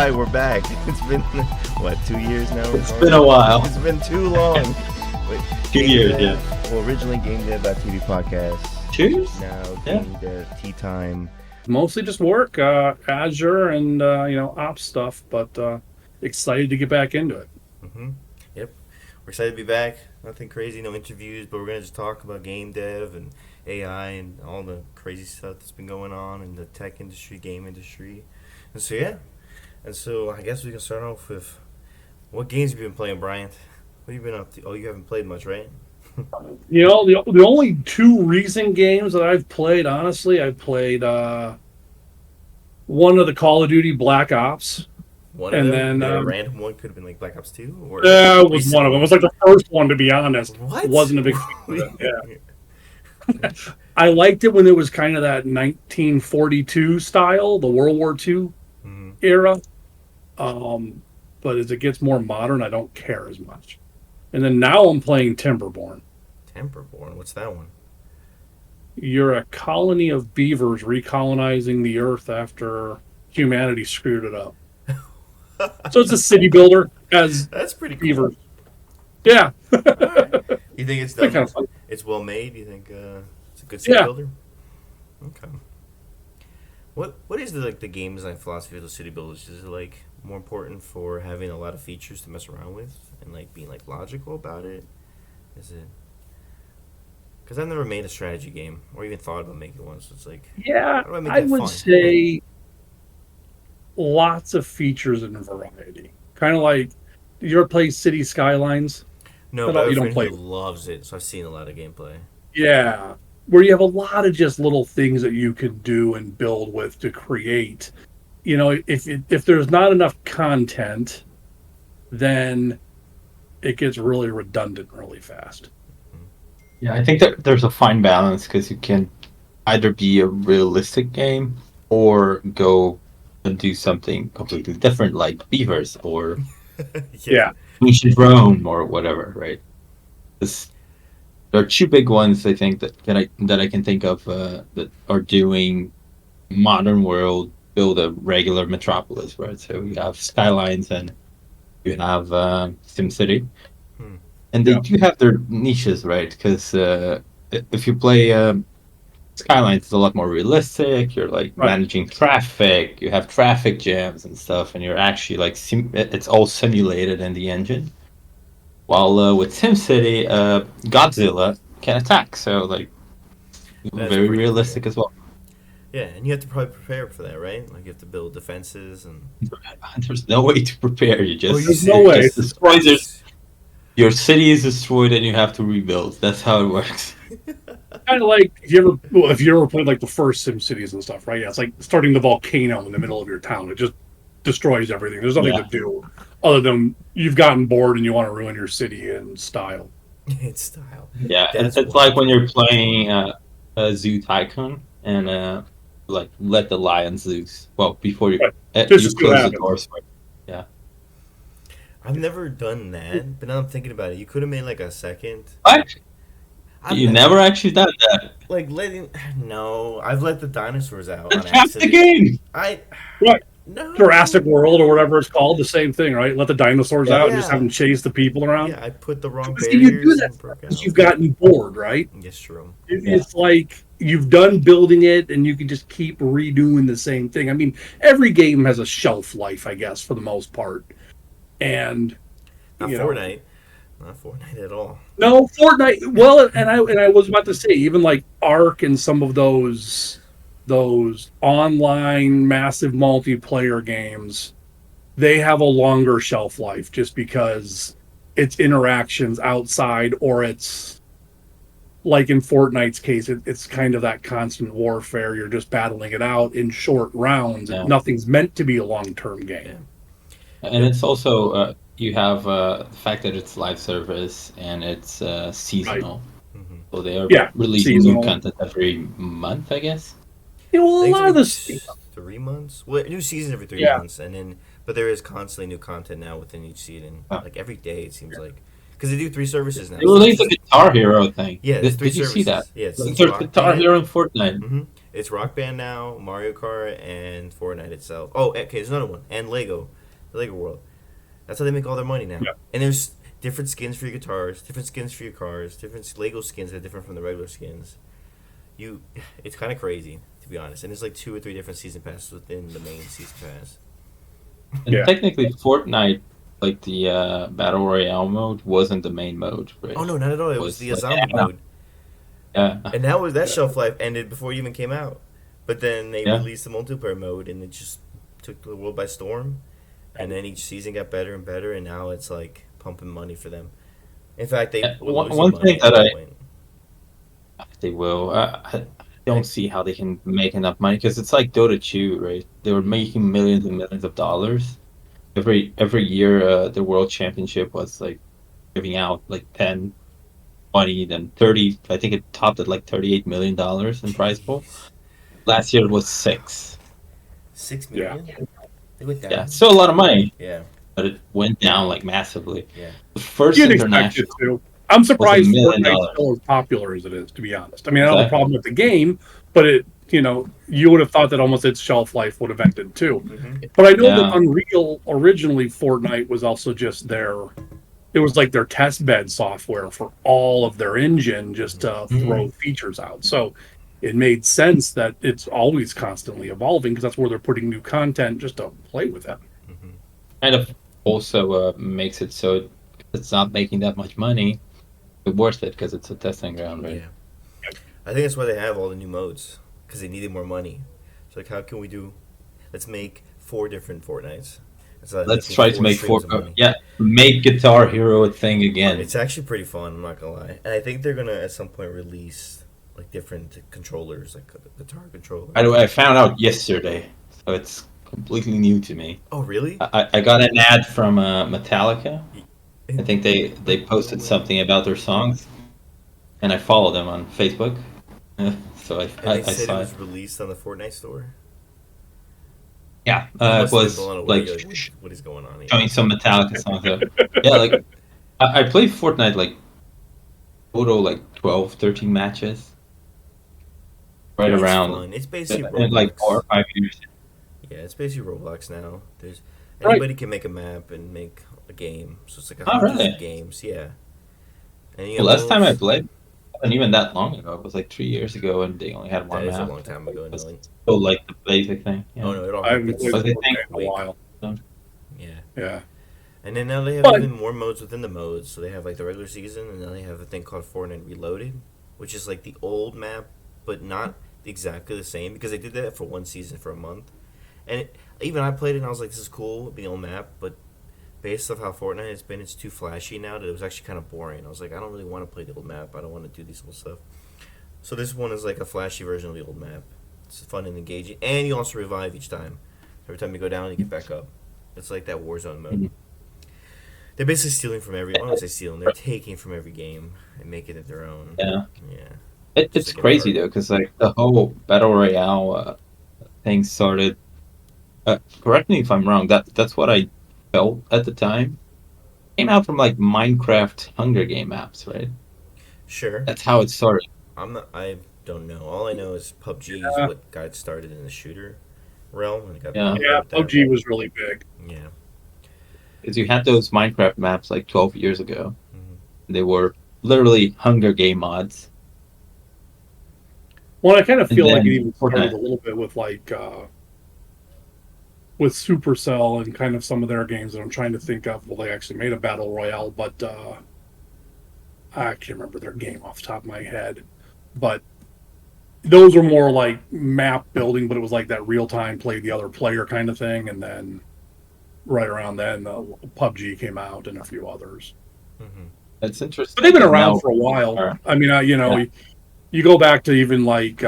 right, we're back. It's been, what, 2 years now? It's been a while. It's been too long. Wait, 2 years, yeah. Well, originally Game TeaTime Podcast. Cheers. Now Game TeaTime. Mostly just work, Azure and, ops stuff, but excited to get back into it. Mm-hmm. Yep. We're excited to be back. Nothing crazy, no interviews, but we're going to just talk about game dev and AI and all the crazy stuff that's been going on in the tech industry, game industry. And so, yeah. And so, I guess we can start off with what games have you been playing, Bryant? What have you been up to? Oh, you haven't played much, right? The only two recent games that I've played, honestly, I've played one of the Call of Duty Black Ops. One of them? A random one could have been like Black Ops 2? Or it was one of them. It was like the first one, to be honest. What? Wasn't a big fan of it. Yeah. I liked it when it was kind of that 1942 style, the World War II era. But as it gets more modern, I don't care as much. And then now I'm playing Timberborn. Timberborn? What's that one? You're a colony of beavers recolonizing the earth after humanity screwed it up. So it's a city builder as That's pretty cool. beavers. Yeah. Right. You think it's done? Kind of fun. It's well made? You think it's a good city builder? Okay. What is the game design philosophy of the city builders? Is it more important for having a lot of features to mess around with and being logical about it? Is it? Because I've never made a strategy game or even thought about making one. So it's Yeah, how do I make I that would fun? say lots of features and variety. Kind of like, you ever play City Skylines? No, but I have a friend who loves it, so I've seen a lot of gameplay. Yeah, where you have a lot of just little things that you can do and build with to create. If there's not enough content, then it gets really redundant really fast. Yeah, I think that there's a fine balance because you can either be a realistic game or go and do something completely different, like Beavers or Yeah. Ancient Rome or whatever, right? There are two big ones I think that I can think of that are doing modern world build a regular metropolis, right? So you have Skylines and you have SimCity, and they do have their niches, right? Because if you play Skylines, it's a lot more realistic. You're managing traffic. You have traffic jams and stuff, and you're actually it's all simulated in the engine. While with SimCity, Godzilla can attack, so very realistic as well. Yeah, and you have to probably prepare for that, right? You have to build defenses and. There's no way to prepare. You just there's no way. Your city is destroyed and you have to rebuild. That's how it works. Kind of like if you ever played the first SimCities and stuff, right? Yeah, it's like starting the volcano in the middle of your town. It just destroys everything. There's nothing to do other than you've gotten bored and you want to ruin your city in style. In style. Yeah, it's like when you're playing a Zoo Tycoon and let the lions loose. Well, before you close the doors. Yeah. I've never done that, but now I'm thinking about it. You could have made a second. What? You never actually done that? No, I've let the dinosaurs out on That's accident. the game. No. Jurassic World or whatever it's called, the same thing, right? Let the dinosaurs out and just have them chase the people around. Yeah, I put the wrong See, barriers. you do that because you've gotten bored, right? Yes, true. It's like you've done building it and you can just keep redoing the same thing. I mean, every game has a shelf life, I guess, for the most part. And Not Fortnite. Not Fortnite at all. No, Fortnite. Well, and I was about to say, even Ark and some of those online massive multiplayer games, they have a longer shelf life just because it's interactions outside, or it's like in Fortnite's case, it's kind of that constant warfare. You're just battling it out in short rounds. Yeah. Nothing's meant to be a long-term game. Yeah. And it's also you have the fact that it's live service and it's seasonal. Right. So they are releasing new content every month, I guess. A lot of this 3 months. Well, new season every 3 months, and then but there is constantly new content now within each season. Every day it seems like, because they do 3 services now. They released the Guitar Hero thing. Yeah, did you see that? Yeah, there's Guitar Hero and Fortnite. Mm-hmm. It's Rock Band now, Mario Kart, and Fortnite itself. Oh, okay, there's another one, and Lego. the Lego world. That's how they make all their money now. Yeah. And there's different skins for your guitars, different skins for your cars, different Lego skins that are different from the regular skins. It's kind of crazy, to be honest. And there's like 2 or 3 different season passes within the main season pass. And technically, Fortnite, like the Battle Royale mode, wasn't the main mode, right? Oh no, not at all. It was the like, zombie mode. Yeah. And that shelf life ended before it even came out. But then they released the multiplayer mode, and it just took the world by storm. And then each season got better and better, and now it's like pumping money for them. In fact, they one thing that they will. I don't see how they can make enough money because it's like Dota 2, right? They were making millions and millions of dollars every year. The World Championship was like giving out like 10, 20, then 30. I think it topped at like $38 million in prize pool. Last year it was 6. 6 million. Yeah. They went down. Yeah, still a lot of money. Yeah. But it went down like massively. Yeah. The first You'd expect it international. to. I'm surprised $1 million. Fortnite's still as popular as it is, to be honest. I mean, I don't have a problem with the game, but you would have thought that almost its shelf life would have ended too. Mm-hmm. But I know that Unreal, originally Fortnite was also just it was like their test bed software for all of their engine just to throw features out. So it made sense that it's always constantly evolving because that's where they're putting new content just to play with it. Mm-hmm. Kind of also makes it so it's not making that much money. It's worth it because it's a testing ground, right? Yeah. I think that's why they have all the new modes, because they needed more money. It's like, how can we let's make 4 different Fortnites. Let's try to make 4. Make Guitar Hero a thing again. It's actually pretty fun, I'm not going to lie. And I think they're going to, at some point, release like different controllers, like a guitar controller. By the way, I found out yesterday, so it's completely new to me. Oh, really? I got an ad from Metallica. I think they posted something about their songs, and I follow them on Facebook. So I said saw it was released on the Fortnite store. Yeah, it was like what is going on here? showing some Metallica songs. Yeah, like I played Fortnite like total like 12, 13 matches. Right around. Fun. It's basically Roblox. Like 4 or 5 years. Yeah, it's basically Roblox now. Anybody can make a map and make a game, so it's like 100 games. Yeah. And last time I played, wasn't even that long ago. It was like 3 years ago, and they only had one map. That is a long time ago. So like the basic thing. Yeah. Oh no, it all. I haven't played in a while. Yeah. Yeah. And then now they have even more modes within the modes. So they have like the regular season, and then they have a thing called Fortnite Reloaded, which is like the old map, but not exactly the same, because they did that for one season for a month. And even I played it and I was like, this is cool, the old map, but based off how Fortnite has been, it's too flashy now that it was actually kind of boring. I was like, I don't really want to play the old map. I don't want to do this old stuff. So this one is like a flashy version of the old map. It's fun and engaging, and you also revive each time. Every time you go down, you get back up. It's like that Warzone mode. Mm-hmm. They're basically stealing from I don't say stealing, they're taking from every game and making it their own. Yeah. Yeah. It's crazy though, because like the whole battle royale thing started. Correct me if I'm wrong. That's what I felt at the time. It came out from like Minecraft Hunger Game maps, right? Sure. That's how it started. I don't know. All I know is PUBG is what got started in the shooter realm, and it got PUBG was really big. Yeah. Because you had those Minecraft maps like 12 years ago. Mm-hmm. They were literally Hunger Game mods. Well, I kind of feel like it even started a little bit with like with Supercell and kind of some of their games that I'm trying to think of. Well, they actually made a battle royale, but I can't remember their game off the top of my head. But those were more like map building, but it was like that real time play the other player kind of thing. And then right around then, PUBG came out and a few others. Mm-hmm. That's interesting. But they've been around for a while. I mean, you go back to even like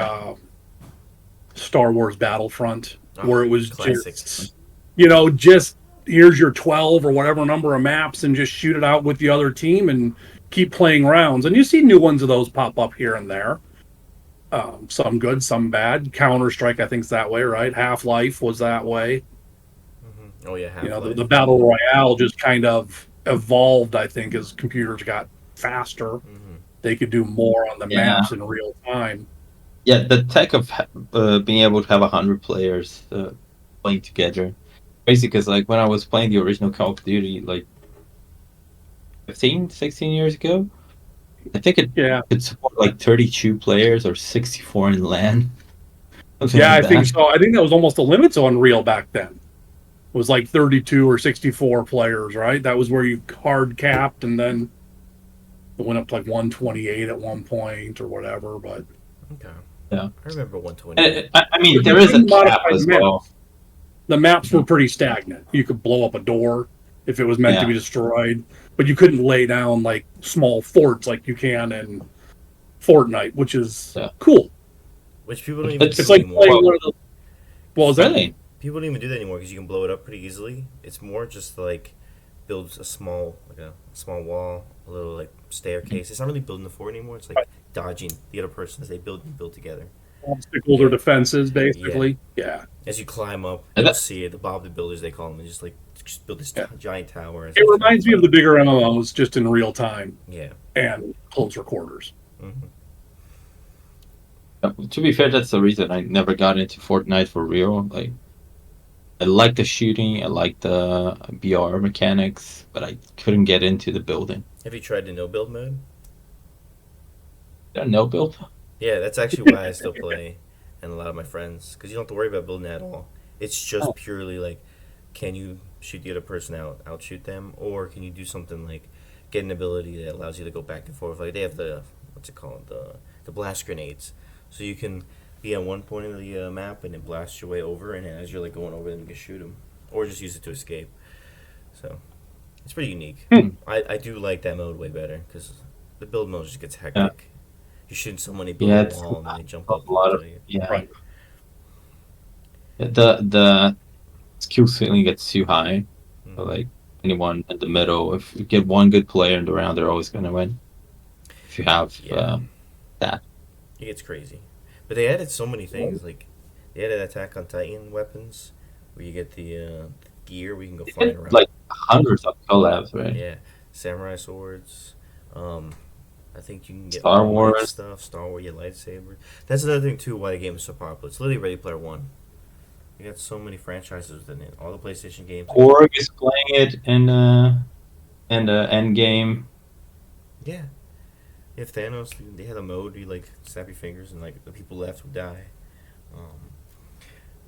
Star Wars Battlefront, where it was just, just here's your 12 or whatever number of maps and just shoot it out with the other team and keep playing rounds. And you see new ones of those pop up here and there. Some good, some bad. Counter-Strike, I think, is that way, right? Half-Life was that way. Mm-hmm. Oh, yeah, Half-Life. The Battle Royale just kind of evolved, I think, as computers got faster. Mm-hmm. They could do more on the maps in real time. Yeah, the tech of being able to have 100 players playing together crazy because like when I was playing the original Call of Duty like 15, 16 years ago, I think it Yeah. could support like 32 players or 64 in LAN. Something Yeah, like I think that. so. I think that was almost the limits on Real back then. It was like 32 or 64 players, right? That was where you hard capped, and then it went up to like 128 at one point or whatever. But Okay. Yeah. I remember 128. I mean, But there you is a couldn't modify cap as the maps. well. The maps were pretty stagnant. You could blow up a door if it was meant to Yeah. be destroyed, but you couldn't lay down like small forts like you can in Fortnite, which is Yeah. cool. Which people don't even It's do It's like anymore. playing one of the. What was that? Really? People don't even do that anymore because you can blow it up pretty easily. It's more just like build a small wall, a little like staircase. It's not really building the fort anymore. It's like dodging the other person as they build together. Obstacles or defenses, basically. Yeah. As you climb up, And you'll that- see it. The Bob the Builders they call them. They just build this giant tower. It reminds me of the bigger MMOs just in real time Yeah. and closer quarters. Mm-hmm. To be fair, that's the reason I never got into Fortnite for real. Like, I like the shooting, I like the BR mechanics, but I couldn't get into the building. Have you tried the no build mode? Is there no build? Yeah, that's actually why I still play, and a lot of my friends, because you don't have to worry about building at all. It's just purely like, can you shoot the other person outshoot them, or can you do something like get an ability that allows you to go back and forth? Like they have the the blast grenades, so you can be on one point of the map and then blast your way over, and as you're like going over them, you can shoot them, or just use it to escape. So it's pretty unique. I do like that mode way better because the build mode just gets hectic. You're shooting someone, they build a wall, and then they jump up. A lot of Right. The skill ceiling gets too high. Mhm. So like anyone in the middle, if you get one good player in the round, they're always gonna win. If you have that. It gets crazy. But they added so many things. Like, they added Attack on Titan weapons, where you get the gear where you can go flying around. Like hundreds of collabs, right? Yeah. Samurai swords. I think you can get Star all that Wars. stuff. Star Wars, lightsaber. That's another thing, too, why the game is so popular. It's literally Ready Player One. You got so many franchises within it. All the PlayStation games. Korg is playing it in the end game. Yeah. If Thanos, they had a mode where you like snap your fingers and like the people left would die.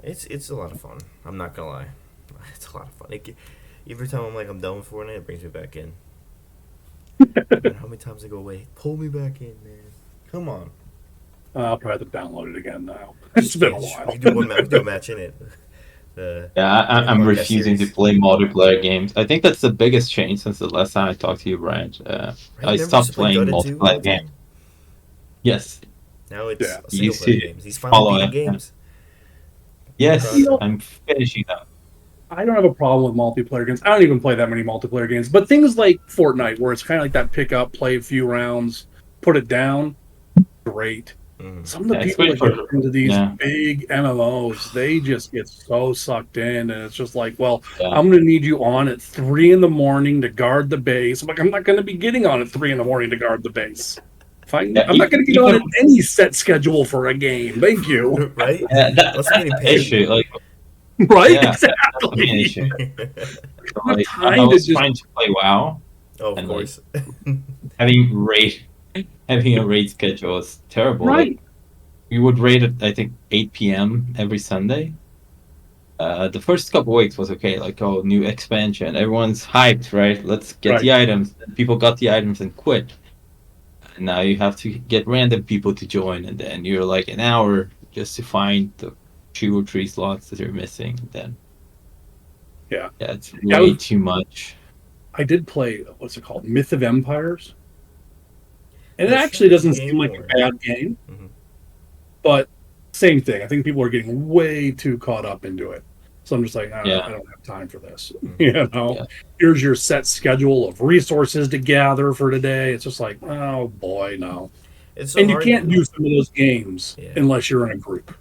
It's a lot of fun. I'm not gonna lie, it's a lot of fun. Every time I'm like I'm done with Fortnite, it brings me back in. Man, how many times I go away? Pull me back in, man. Come on. I'll probably have to download it again now. It's been a while. We can do a match in it. I'm podcast refusing series. to play multiplayer games. I think that's the biggest change since the last time I talked to you, Bryant. Right, I remember stopped used to play playing Dota 2 all multiplayer the games. time? Yes. Now it's Yeah. single Used player to games. He's follow finally beating it, games. Yes, You know- I'm finishing them. I don't have a problem with multiplayer games. I don't even play that many multiplayer games. But things like Fortnite, where it's kind of like that pick up, play a few rounds, put it down, great. Mhm. Some of the Yeah, it's people that great get for- into these yeah. big MMOs, they just get so sucked in, and it's just like, well, Yeah. I'm going to need you on at 3 a.m. to guard the base. I'm like, I'm not going to be getting on at 3 a.m. to guard the base. Fine. Yeah, I'm not going to get you on can- at any set schedule for a game. Thank you. Right? Yeah, That's getting the paid. issue. Like, Right? Yeah, that's the main Exactly. issue. What Like, time I to was just- trying to play WoW. Oh, of And, course. Having a raid schedule was terrible. Right. Like, we would raid at I think 8 p.m. every Sunday. The first couple weeks was okay, like new expansion, everyone's hyped, right? Let's get the items. And people got the items and quit. And now you have to get random people to join, and then you're like an hour just to find the 2 or 3 slots that you're missing. Then Yeah. it's Yeah, way too much. I did play, what's it called? Myth of Empires. And it That's actually not a doesn't game seem like or- a bad game, Mhm. but same thing. I think people are getting way too caught up into it. So I'm just like, Yeah. I don't have time for this. Mhm. You know, Yeah. here's your set schedule of resources to gather for today. It's just like, oh boy, no. It's so And you hard can't now. do some of those games Yeah. unless you're in a group.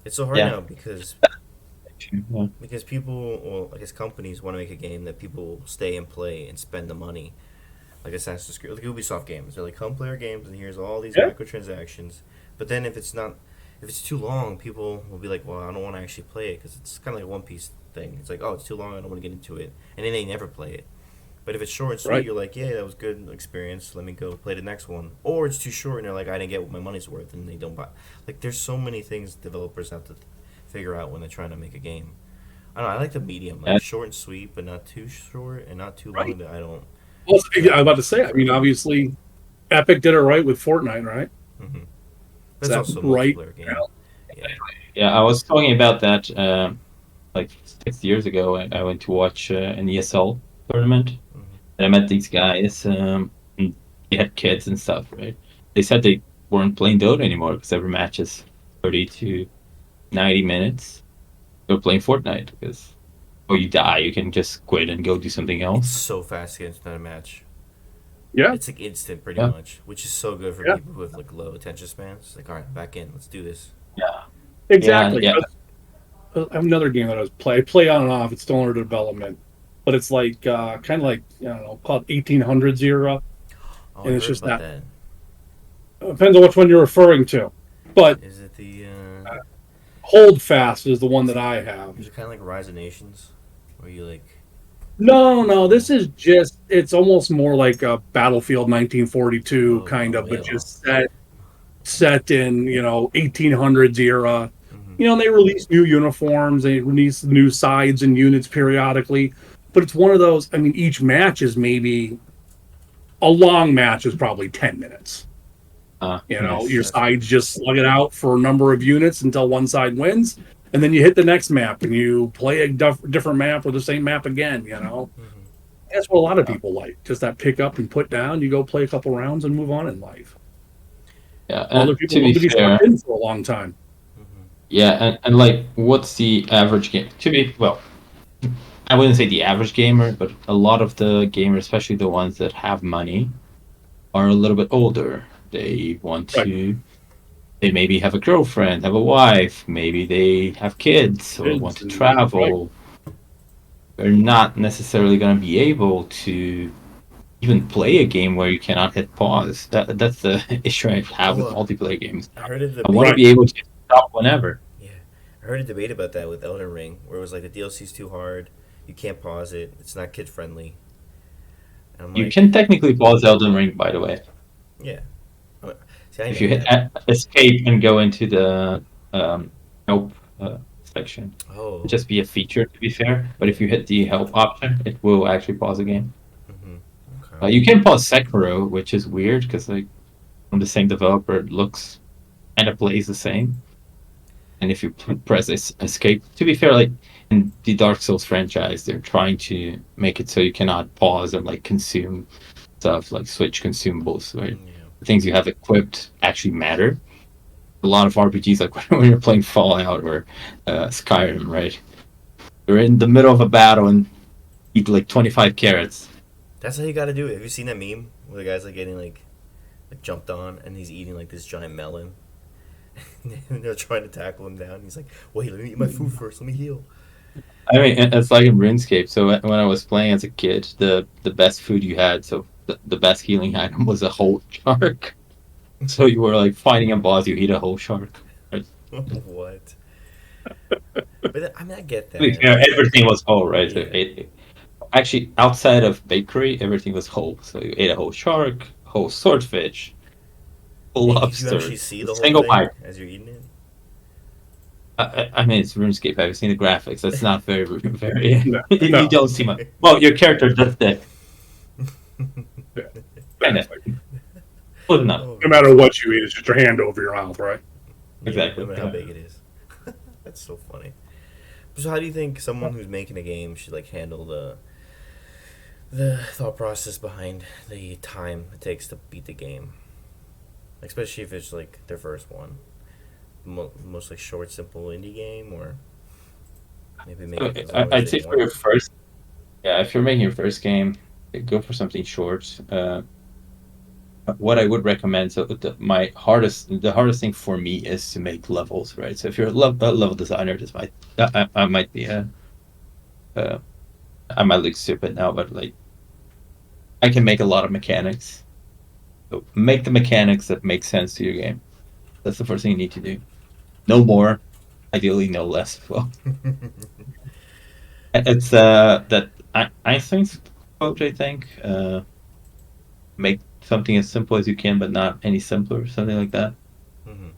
It's so hard Yeah. now because Yeah. people, well, I guess companies want to make a game that people will stay and play and spend the money. Like Assassin's Creed, like Ubisoft games. They're like, come play our games, and here's all these Yeah. microtransactions. But then if it's too long, people will be like, well, I don't want to actually play it because it's kind of like a One Piece thing. It's like, oh, it's too long. I don't want to get into it, and then they never play it. But if it's short and sweet, Right. you're like, yeah, that was good experience. Let me go play the next one. Or it's too short, and they're like, I didn't get my money's worth, and they don't buy. Like, there's so many things developers have to figure out when they're trying to make a game. I don't know. I like the medium, like short and sweet, but not too short and not too long. Right. That I don't. Well, I was about to say. I mean, obviously, Epic did it right with Fortnite, right? Mm-hmm. Is That's that also a right? multiplayer game. Yeah. Yeah, I was talking about that like 6 years ago. I went to watch an ESL tournament, Mhm. and I met these guys. And they had kids and stuff, right? They said they weren't playing Dota anymore because every match is 30 to 90 minutes. They were playing Fortnite because, oh, you die, you can just quit and go do something It's else. so fast to get into that match. Yeah. It's like instant, pretty Yeah. much, which is so good for Yeah. people with like low attention spans. Like, all right, back in, let's do this. Yeah, Exactly. yeah. I have another game that I play on and off. It's still under development, but it's like kind of like I don't know, called 1800s era. Oh, And I it's heard just about that- that. Depends on which one you're referring to. But Is it the? Hold Fast is the one that I have. Is it kind of like Rise of Nations, where you like? No, this is just, it's almost more like a Battlefield 1942 Oh, kind of, yeah. but just set in, 1800s era. Mhm. They release new uniforms, they release new sides and units periodically, but it's one of those, I mean, each match is maybe, a long match is probably 10 minutes. Nice. Your sides just slug it out for a number of units until one side wins, and then you hit the next map and you play a different map or the same map again. Mhm. That's what a lot of people like. Just that pick up and put down. You go play a couple rounds and move on in life. Yeah, Other people to love be to be fair, stuck in for a long time. Mhm. yeah, and like, what's the average game? Well, I wouldn't say the average gamer, but a lot of the gamers, especially the ones that have money, are a little bit older. They want to. They maybe have a girlfriend, have a wife, maybe they have kids or want to Kids and- travel. They're not necessarily going to be able to even play a game where you cannot hit pause. That's the issue I have with Well, multiplayer games. I heard a I debate. want to be able to stop whenever. Yeah, I heard a debate about that with Elden Ring, where it was like the DLC's too hard. You can't pause it. It's not kid friendly. And I'm You like, can technically pause Elden Ring, by the way. yeah. See, I If knew you hit that. escape and go into the help section, Oh. it'll just be a feature, to be fair. But if you hit the help option, it will actually pause the game. Mhm. Okay. You can pause Sekiro, which is weird because like from the same developer, it looks and it plays the same. And if you press escape, to be fair, like in the Dark Souls franchise, they're trying to make it so you cannot pause and like consume stuff, like switch consumables, right? Yeah. The things you have equipped actually matter. A lot of RPGs, like when you're playing Fallout or Skyrim, right? You're in the middle of a battle and eat like 25 carrots. That's how you got to do it. Have you seen that meme where the guy's like getting like jumped on and he's eating like this giant melon? And they're trying to tackle him down. He's like, "Wait, let me eat my food first. Let me heal." I mean, it's like in RuneScape. So when I was playing as a kid, the best food you had, so the best healing item was a whole shark. So you were like fighting a boss, you eat a whole shark. What? But I mean, I get that. Yeah, everything was whole, right? So Yeah. actually, outside of bakery, everything was whole. So you ate a whole shark, whole swordfish, whole Could you lobster, actually see the whole single thing bite. as you're eating it? I mean, it's RuneScape. Have you seen the graphics? That's not very. No, You no. don't see much. Well, your character does that. Kinda. Close enough. Oh, No matter what you eat, it's just your hand over your mouth, right? yeah, Exactly. No matter how big it is. That's so funny. So, how do you think someone who's making a game should like handle the thought process behind the time it takes to beat the game, especially if it's like their first one? Most like short, simple indie game, or maybe make it as long as I'd they say for want. your first, yeah, if you're making your first game, go for something short. What I would recommend, so the hardest thing for me is to make levels, right? So if you're a level designer, this might I might be I might look stupid now, but like I can make a lot of mechanics. So make the mechanics that make sense to your game. That's the first thing you need to do. No more, ideally no less as well. It's that Einstein's quote, I think. Make something as simple as you can, but not any simpler, something like that. Hmm.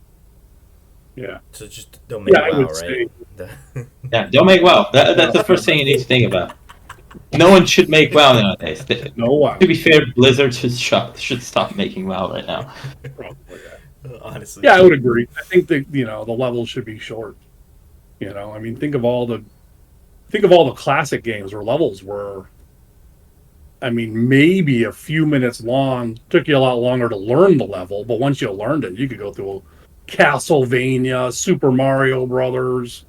Yeah. So just don't make I WoW, would right? say. Yeah, don't make WoW. That's the first thing you need to think about. No one should make WoW nowadays. No, wow. To be fair, Blizzard should stop making WoW right now. Probably. Honestly. Yeah, I would agree. I think that the levels should be short. I mean, think of all the classic games where levels were, I mean, maybe a few minutes long. Took you a lot longer to learn the level, but once you learned it, you could go through Castlevania, Super Mario Brothers.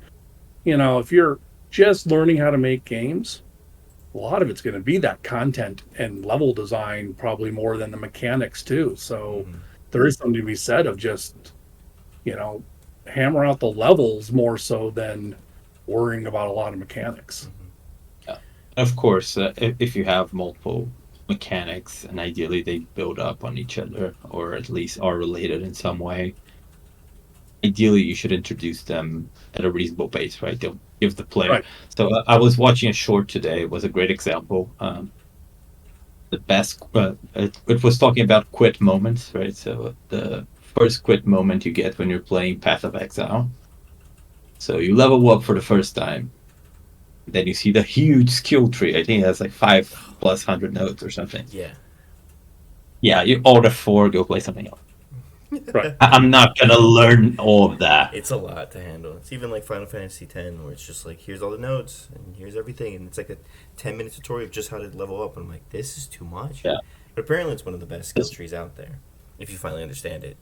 If you're just learning how to make games, a lot of it's going to be that content and level design, probably more than the mechanics too. So Mhm. there is something to be said of just, you know, hammer out the levels more so than worrying about a lot of mechanics. Of course, if you have multiple mechanics and ideally they build up on each other or at least are related in some way, ideally you should introduce them at a reasonable pace, right? They'll give the player. Right. So I was watching a short today. It was a great example. The best, it was talking about quit moments, right? So the first quit moment you get when you're playing Path of Exile. So you level up for the first time. Then you see the huge skill tree. I think it has like 5+100 nodes or something. Yeah. Yeah, you order 4, go play something else. Right. I'm not gonna learn all of that. It's a lot to handle. It's even like Final Fantasy X, where it's just like, here's all the nodes, and here's everything, and it's like a 10-minute tutorial of just how to level up. And I'm like, this is too much. Yeah. But apparently it's one of the best skill trees out there, if you finally understand it.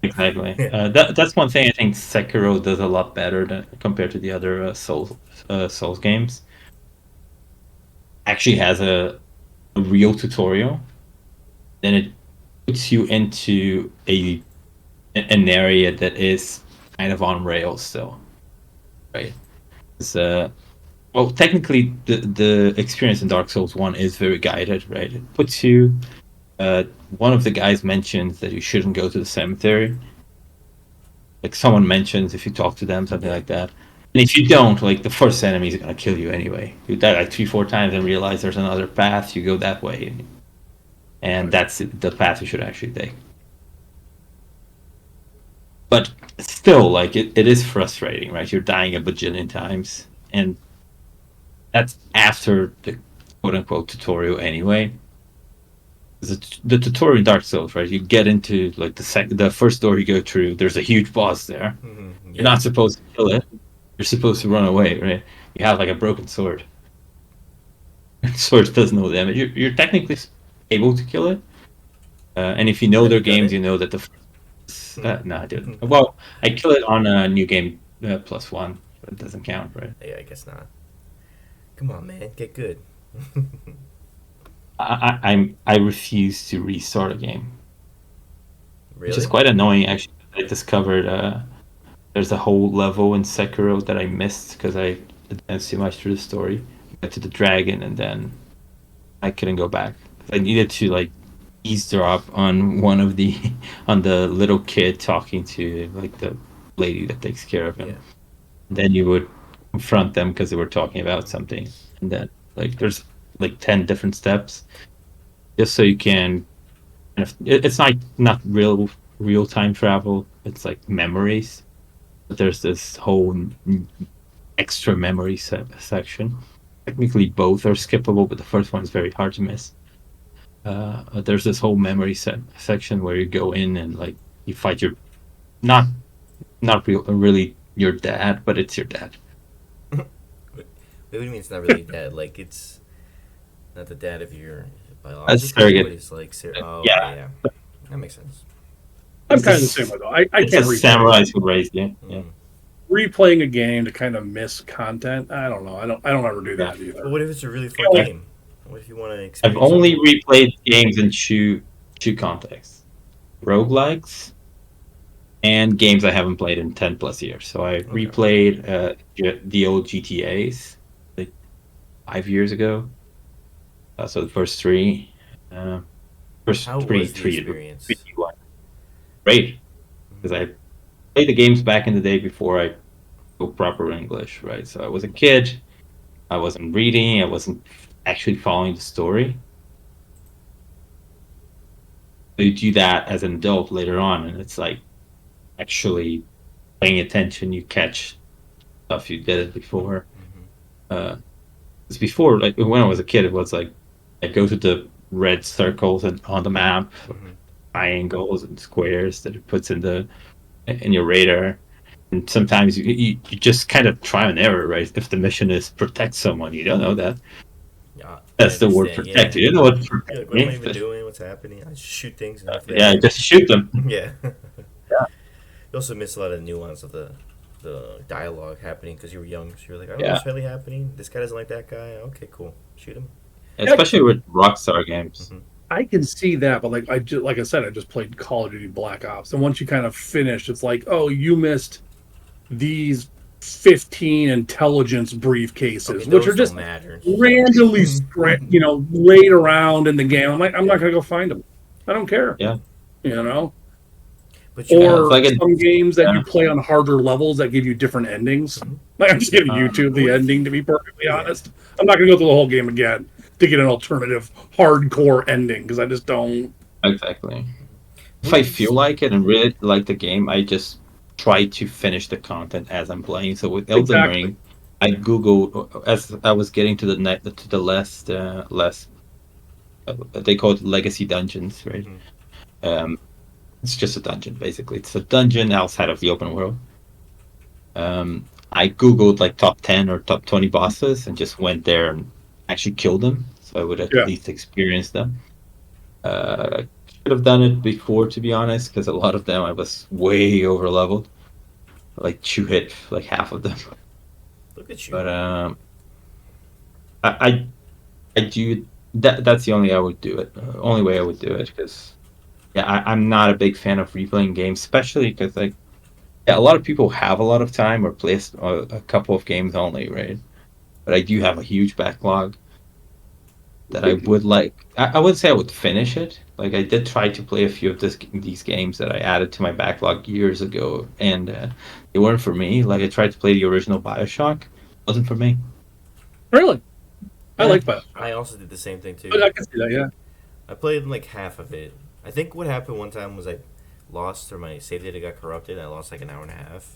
Exactly. That's one thing I think Sekiro does a lot better compared to the other Souls games. Actually has a real tutorial. Then it puts you into an area that is kind of on rails still, right? It's, well, technically, the experience in Dark Souls 1 is very guided, right? It puts you. One of the guys mentions that you shouldn't go to the cemetery. Like someone mentions if you talk to them, something like that. And if you don't, like the first enemy is gonna kill you anyway. You die like 3-4 times and realize there's another path. You go that way, and that's the path you should actually take. But still, like it is frustrating, right? You're dying a bajillion times, and that's after the quote unquote tutorial anyway. The tutorial in Dark Souls, right? You get into like the first door you go through. There's a huge boss there. Mm-hmm. Yeah. You're not supposed to kill it. You're supposed to run away, right? You have like a broken sword. Sword does no damage. You're technically able to kill it. And if you know their games, you know that no, I didn't. Well, I kill it on a new game +1, but it doesn't count, right? Yeah, I guess not. Come on, man, get good. I refuse to restart a game, Really? which is quite annoying. Actually, I discovered there's a whole level in Sekiro that I missed because I advanced too much through the story. I got to the dragon and then I couldn't go back. I needed to like eavesdrop on on the little kid talking to like the lady that takes care of him. Yeah. Then you would confront them because they were talking about something, and then like there's like 10 different steps just so you can it's not real time travel. It's like memories, but there's this whole extra memory section. Technically both are skippable, but the first one is very hard to miss. There's this whole memory section where you go in and like you fight your not really your dad, but it's your dad. What do you mean it's not really dad? Like it's not the dad of your biological. surrogate. It's like Yeah. That makes sense. I'm kind of the same way though. I It's can't just samurais who raised you. Yeah. Mm. replaying a game to kind of miss content. I don't know. I don't ever do that But either. what if it's a really fun Yeah. game? What if you want to I've experience only something? replayed games in two contexts: roguelikes and games I haven't played in 10+ years. So I replayed the old GTA's like 5 years ago. So the first three, first How three, was the experience? 3, 2, 1. Great, because I played the games back in the day before I spoke proper English, right? So I was a kid. I wasn't reading. I wasn't actually following the story. So you do that as an adult later on, and it's like actually paying attention. You catch stuff you did it before. It's before, like when I was a kid, it was like I go to the red circles and on the map, triangles and squares that it puts in your radar. And sometimes you just kind of try and error, right? If the mission is protect someone, you don't know that. Yeah, That's the word protect. Yeah. You don't know what You're protect like, what am I means. even doing? What's happening? I just shoot things. And Yeah, just shoot them. Yeah. Yeah. You also miss a lot of the nuance of the dialogue happening because you were young. So you're like, I don't know Yeah. what's really happening. This guy doesn't like that guy. Okay, cool. Shoot him. Especially with Rockstar games. I can see that, but like I said, I just played Call of Duty Black Ops, and once you kind of finish, it's like, oh, you missed these 15 intelligence briefcases, Okay, which are those just don't matter. randomly, laid around in the game. I'm like, I'm not gonna go find them. I don't care. Yeah. You know. But you Or like some games that yeah. you play on harder levels that give you different endings. Like, I'm just gonna YouTube the ending, to be perfectly honest. I'm not gonna go through the whole game again to get an alternative hardcore ending because I just don't. Exactly. If I feel like it and really like the game, I just try to finish the content as I'm playing. So with Elden Ring, I Googled as I was getting to the last they call it legacy dungeons, right? It's just a dungeon basically. It's a dungeon outside of the open world. I Googled like top 10 or top 20 bosses and just went there and actually killed them, so I would at least experience them. Should have done it before, to be honest, because a lot of them I was way over leveled. Like two hit like half of them. Look at you. But I do that. That's the only I would do it. Only way I would do it, because I'm not a big fan of replaying games, especially because like a lot of people have a lot of time or play a couple of games only, right? But I do have a huge backlog that I would like. I wouldn't say I would finish it. Like I did try to play a few of these games that I added to my backlog years ago, and they weren't for me. Like I tried to play the original BioShock, wasn't for me. Really, I like BioShock. I also did the same thing too. But I can see that, yeah. I played like half of it. I think what happened one time was I lost, or my save data got corrupted, and I lost like an hour and a half.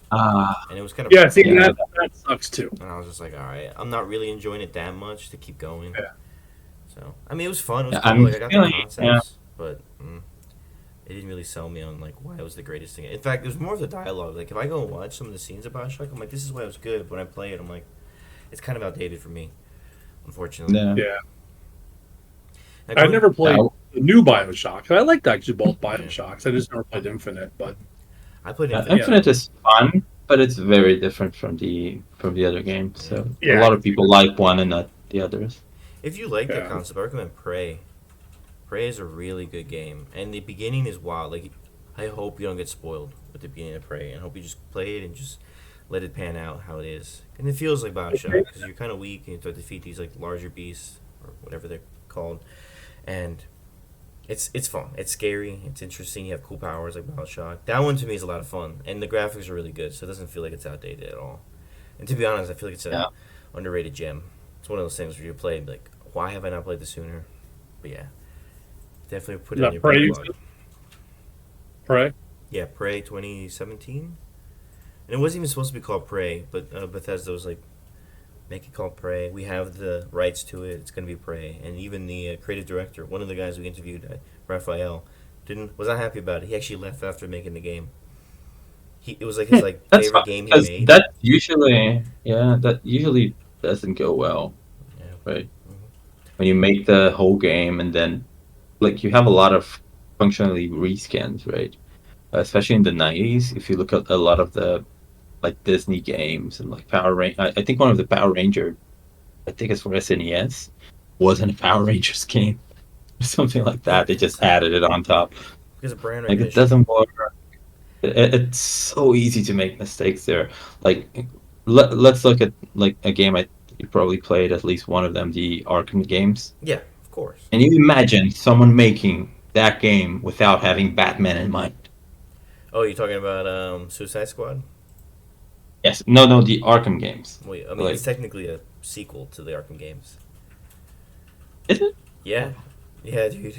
And it was kind of that sucks too. And I was just like, all right, I'm not really enjoying it that much to keep going. Yeah. So I mean, it was fun. It was Yeah, cool. Like I got the concepts, yeah. but it didn't really sell me on like why it was the greatest thing. In fact, it was more of the dialogue. Like if I go and watch some of the scenes of BioShock, I'm like, this is why it was good. But when I play it, I'm like, it's kind of outdated for me, unfortunately. Yeah. Like, I never played the new BioShock. I liked actually both BioShocks. I just never played Infinite, but I played Infinite. Infinite is fun, but it's very different from the other games. So a lot of people like one and not the others. If you like that concept, I recommend Prey. Prey is a really good game, and the beginning is wild. Like, I hope you don't get spoiled with the beginning of Prey, and I hope you just play it and just let it pan out how it is. And it feels like BioShock because you're kind of weak and you have to defeat these like larger beasts or whatever they're called, and it's fun. It's scary. It's interesting. You have cool powers like BioShock. That one to me is a lot of fun, and the graphics are really good, so it doesn't feel like it's outdated at all. And to be honest, I feel like it's a underrated gem. It's one of those things where you play like, why have I not played this sooner? But yeah, definitely put it in your backlog. Prey? Yeah, Prey 2017. And it wasn't even supposed to be called Prey, but Bethesda was like, make it called Prey. We have the rights to it. It's going to be Prey. And even the creative director, one of the guys we interviewed, Raphael, was not happy about it. He actually left after making the game. It was like his favorite game he made. That usually doesn't go well, right? When you make the whole game and then like you have a lot of functionally reskins, right? Especially in the 90s, if you look at a lot of the like Disney games and like Power Ranger, I think one of the Power Ranger, I think it's for SNES, wasn't a Power Rangers game or something like that. They just added it on top. Because of brand recognition. Like it doesn't work. It's so easy to make mistakes there. Like let's look at like a game you probably played at least one of them, the Arkham games. Yeah, of course. And you imagine someone making that game without having Batman in mind. Oh, you're talking about Suicide Squad? Yes. No, the Arkham games. Well, I mean, it's technically a sequel to the Arkham games. Is it? Yeah, yeah, dude.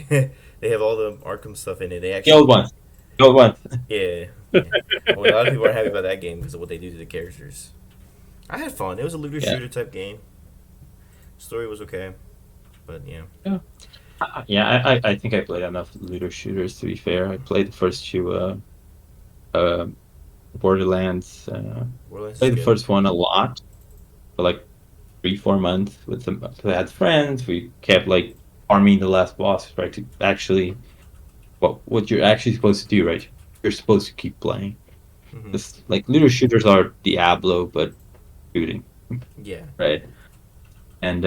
They have all the Arkham stuff in it. They The actually, old ones. The old ones. yeah. Yeah. Well, a lot of people are happy about that game because of what they do to the characters. I had fun. It was a looter Yeah. shooter type game. Story was okay, but yeah. Yeah, I think I played enough looter shooters to be fair. I played the first two Borderlands. Borderlands is Played the good. first one a lot for like 3-4 months with some. We had friends. We kept like farming the last boss, right? To actually, what you're actually supposed to do, right? You're supposed to keep playing. Hmm. Just like looter shooters are Diablo, but shooting, Yeah. right? And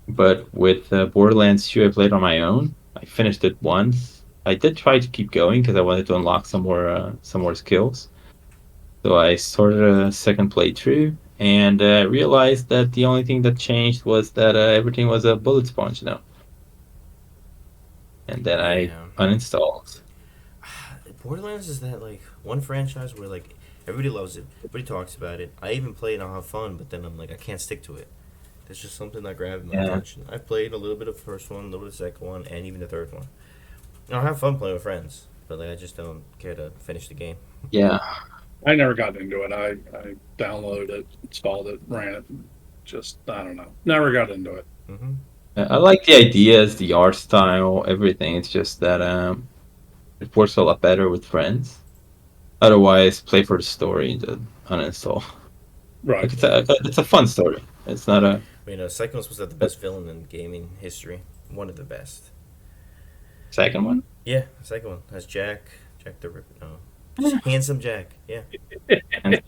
but with Borderlands 2, I played on my own. I finished it once. I did try to keep going because I wanted to unlock some more skills. So I started a second playthrough and realized that the only thing that changed was that everything was a bullet sponge now. And then I Yeah. uninstalled. Borderlands is that like one franchise where like everybody loves it, everybody talks about it. I even play it and I'll have fun, but then I'm like I can't stick to it. There's just something that grabbed my Yeah. attention. I played a little bit of the first one, a little bit of the second one, and even the third one. And I'll have fun playing with friends, but like I just don't care to finish the game. Yeah, I never got into it. I downloaded it, installed it, ran it. Just I don't know. Never got into it. Hmm. I like the ideas, the art style, everything. It's just that it works a lot better with friends. Otherwise, play for the story and then uninstall. Right. Like it's a fun story. It's not a You know, Psychonauts was the best villain in gaming history. One of the best. second one. Yeah, the second one has Jack the Ripper. No, handsome Jack. Yeah. And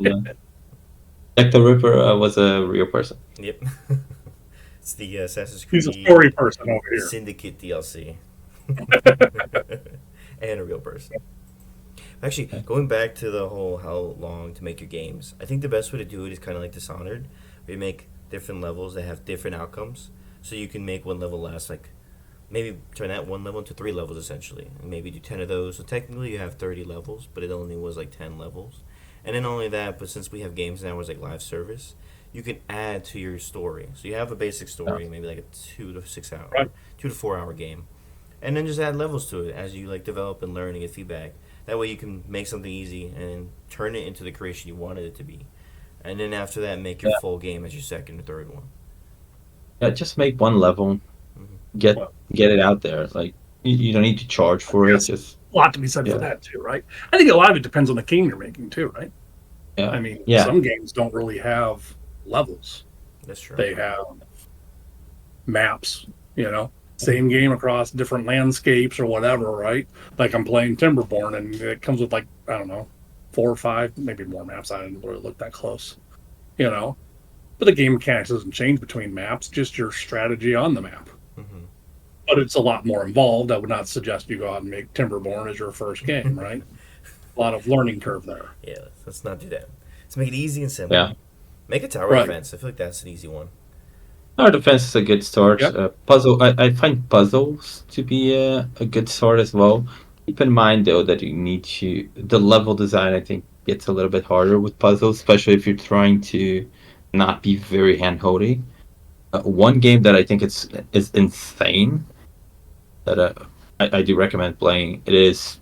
Jack the Ripper was a real person. Yep. It's the Assassin's Creed He's a story person over here. Syndicate DLC. And a real person. Actually, going back to the whole how long to make your games, I think the best way to do it is kind of like Dishonored, where you make different levels that have different outcomes. So you can make one level last, like, maybe turn that one level into 3 levels essentially, and maybe do 10 of those. So technically you have 30 levels, but it only was like 10 levels. And then only that, but since we have games now where it's like live service, you can add to your story. So you have a basic story, maybe like a 2 to 6 hour, Right. 2 to 4 hour game, and then just add levels to it as you like develop and learn and get feedback. That way you can make something easy and turn it into the creation you wanted it to be. And then after that, make your Yeah. full game as your second or third one. Yeah, just make one level, get Well- get it out there. Like you don't need to charge for it. Yes. Just A lot to be said Yeah. for that too, right? I think a lot of it depends on the game you're making too, right? yeah, I mean, yeah, some games don't really have levels. That's true. They have maps, same game across different landscapes or whatever, right? Like I'm playing Timberborn and it comes with like, I don't know, 4 or 5, maybe more maps. I didn't really look that close, But the game mechanics doesn't change between maps, just your strategy on the map. Hmm. But it's a lot more involved. I would not suggest you go out and make Timberborn as your first game, right? A lot of learning curve there. Yeah, let's not do that. Let's make it easy and simple. yeah. Make a tower Right. defense. I feel like that's an easy one. Our defense is a good start. Yep. Puzzle. I find puzzles to be a good start as well. Keep in mind though that you need to the level design. I think gets a little bit harder with puzzles, especially if you're trying to not be very handholdy. One game that I think is insane that I do recommend playing. It is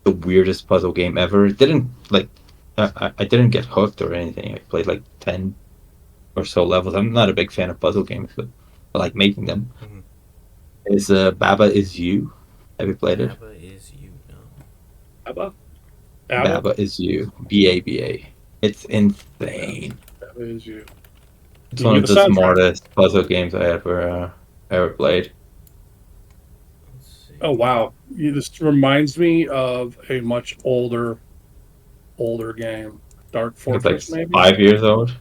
the weirdest puzzle game ever. It didn't like I didn't get hooked or anything. I played like 10 or so levels. I'm not a big fan of puzzle games, but I like making them. Mhm. Is Baba Is You? Have you played it? Abba is you know. Abba? Baba Is You. BABA. It's insane. That is you. It's You one get of the the soundtrack. smartest puzzle games I ever played. Let's see. Oh wow! This reminds me of a much older game, Dark It's Fortress, like maybe. 5 years old.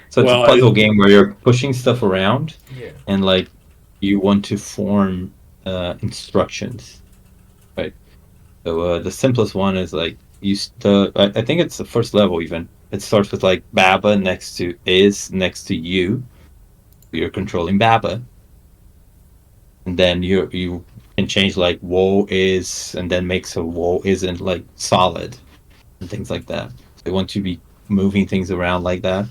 So it's Well, a puzzle game where you're pushing stuff around Yeah. and like you want to form instructions, right? So the simplest one is like I think it's the first level even. It starts with like Baba next to you. You're controlling Baba, and then you can change like woe is, and then make so woe isn't like solid, and things like that. So you want to be moving things around like that.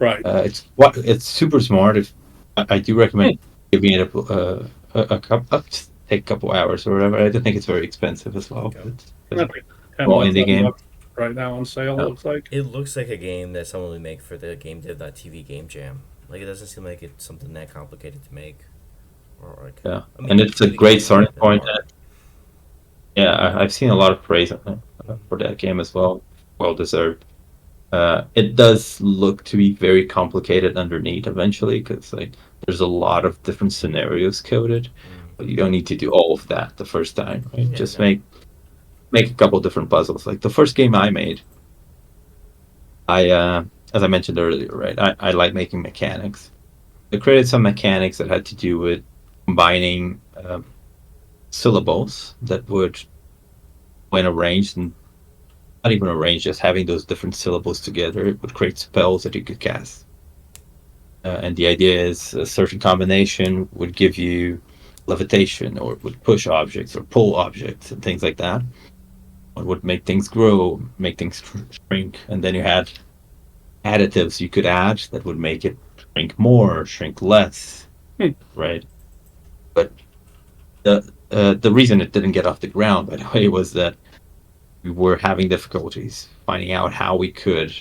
Right. It's super smart. If I do recommend giving it a couple, take a couple hours or whatever. I don't think it's very expensive as well. Okay. It's I a think 10 small bucks, indie 11 game. bucks right now on sale, Yeah. it looks like. It looks like a game that someone would make for the Game TV Game Jam. Like it doesn't seem like it's something that complicated to make, or like. Yeah, I mean, and it's a TV great Game Jam starting is point. hard. Yeah, I've seen a lot of praise for that game as well. Well deserved. It does look to be very complicated underneath eventually because like there's a lot of different scenarios coded, but you don't need to do all of that the first time. Right? Yeah, Just no. make a couple different puzzles. Like the first game I made, as I mentioned earlier, right? I like making mechanics. I created some mechanics that had to do with combining syllables that would, when arranged, and not even arranged, just having those different syllables together, it would create spells that you could cast. And the idea is a certain combination would give you levitation, or it would push objects, or pull objects, and things like that. It would make things grow, make things shrink, and then you had additives you could add that would make it shrink more, shrink less, right? But the reason it didn't get off the ground, by the way, was that we were having difficulties finding out how we could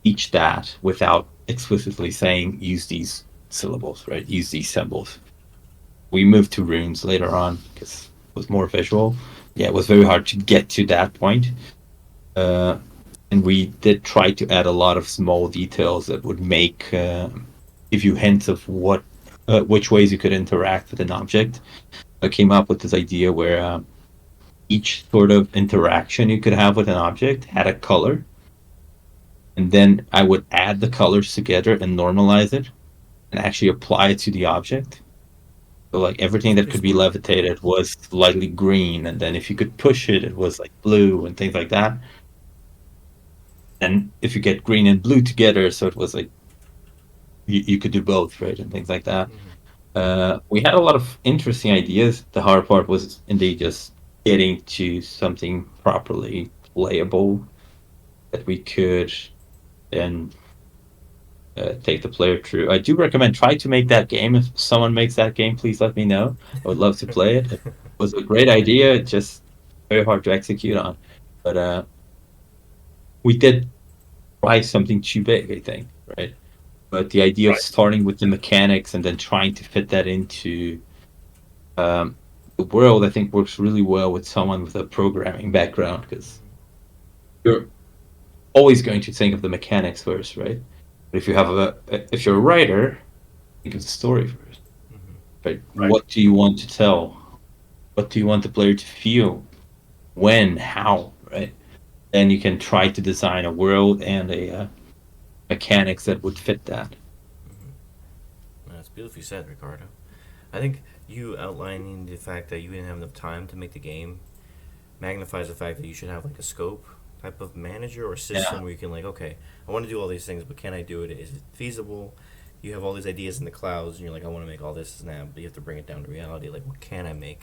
teach that without explicitly saying use these syllables, right? Use these symbols. We moved to runes later on because it was more visual. Yeah, it was very hard to get to that point. And we did try to add a lot of small details that would make give you hints of which ways you could interact with an object. I came up with this idea where each sort of interaction you could have with an object had a color, and then I would add the colors together and normalize it and actually apply it to the object. So like everything that could be levitated was slightly green, and then if you could push it, it was like blue and things like that. And if you get green and blue together, so it was like you could do both, right, and things like that. We had a lot of interesting ideas. The hard part was indeed just getting to something properly playable that we could then take the player through. I do recommend try to make that game. If someone makes that game, please let me know. I would love to play it. It was a great idea, just very hard to execute on. But we did try something too big, I think, right? But the idea of starting with the mechanics and then trying to fit that into the world, I think, works really well with someone with a programming background, because you're always going to think of the mechanics first, right? But if you're a writer, think of the story first, right? What do you want to tell? What do you want the player to feel? When? How? Right? Then you can try to design a world and a mechanics that would fit that. That's beautifully said, Ricardo. I think you outlining the fact that you didn't have enough time to make the game magnifies the fact that you should have like a scope type of manager or system where you can like, okay, I want to do all these things, but can I do it? Is it feasible? You have all these ideas in the clouds, and you're like, I want to make all this now, but you have to bring it down to reality. Like, what can I make?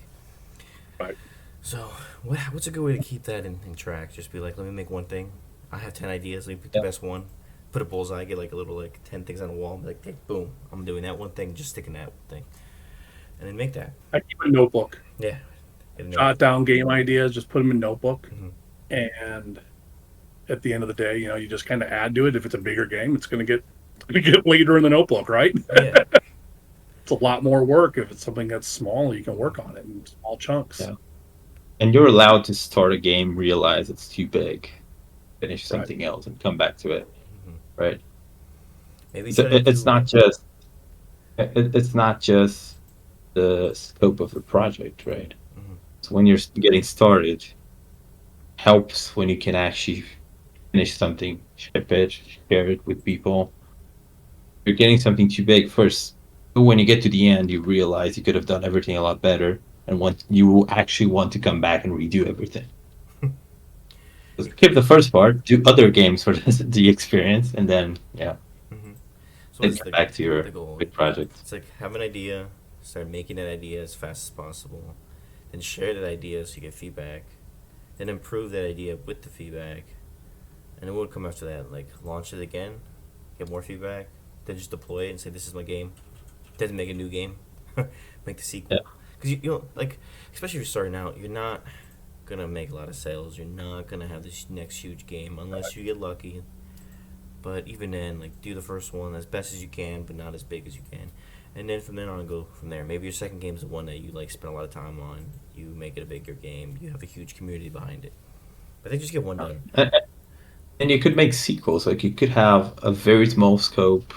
Right. So, what's a good way to keep that in track? Just be like, let me make one thing. I have 10 ideas. Let me pick the best one. Put a bullseye. Get like a little 10 things on a wall. And be like, hey, boom, I'm doing that one thing. Just sticking that thing, and then make that. I keep a notebook. Yeah. Jot down game ideas. Just put them in notebook, and at the end of the day, you just kind of add to it. If it's a bigger game, it's going to get later in the notebook, right? Yeah. It's a lot more work. If it's something that's small, you can work on it in small chunks. Yeah. And you're allowed to start a game, realize it's too big, finish something else, and come back to it, right? Maybe it's not just the scope of the project, right? So when you're getting started, helps when you can actually finish something, ship it, share it with people. You're getting something too big first. But when you get to the end, you realize you could have done everything a lot better, and you actually want to come back and redo everything. Skip the first part, do other games for the experience, and then So get back to your big project. It's like have an idea, start making that idea as fast as possible, then share that idea so you get feedback, then improve that idea with the feedback, and then what will come after that? Like launch it again, get more feedback, then just deploy it and say this is my game. Then make a new game, make the Yeah. sequel. Because you know, like, especially if you're starting out, you're not gonna make a lot of sales. You're not gonna have this next huge game unless you get lucky. But even then, like, do the first one as best as you can, but not as big as you can. And then from then on, go from there. Maybe your second game is the one that you like spend a lot of time on. You make it a bigger game. You have a huge community behind it. But I think just get one done. And you could make sequels. Like you could have a very small scope,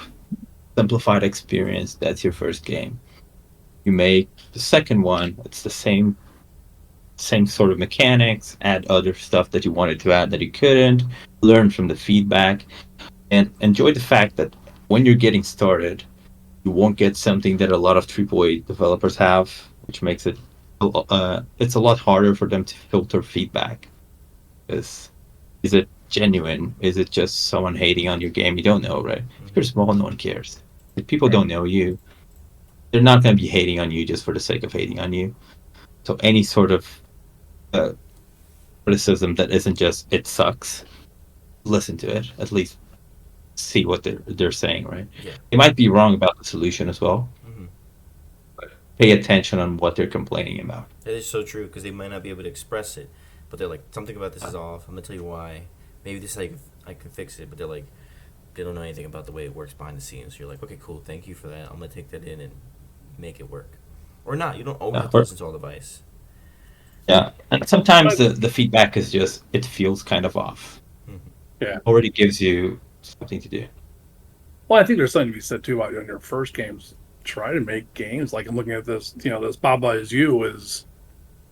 simplified experience. That's your first game. You make the second one. It's the same sort of mechanics. Add other stuff that you wanted to add that you couldn't. Learn from the feedback, and enjoy the fact that when you're getting started, you won't get something that a lot of AAA developers have, which makes it it's a lot harder for them to filter feedback. Is it genuine? Is it just someone hating on your game? You don't know, right? If you're small, no one cares. If people don't know you, they're not going to be hating on you just for the sake of hating on you. So any sort of uh, criticism that isn't just "it sucks," listen to it. At least see what they're saying, right? Yeah. They might be wrong about the solution as well. Mm-hmm. But pay attention on what they're complaining about. That is so true because they might not be able to express it, but they're like, something about this is off. I'm gonna tell you why. Maybe this is how I can fix it, but they're like, they don't know anything about the way it works behind the scenes. So you're like, okay, cool, thank you for that. I'm gonna take that in and make it work, or not. You don't always have to listen to all the advice. Yeah, and sometimes the feedback is just it feels kind of off. Mm-hmm. Yeah. Already gives you something to do. Well, I think there's something to be said too about in your first games. Try to make games like I'm looking at this. This Baba Is You is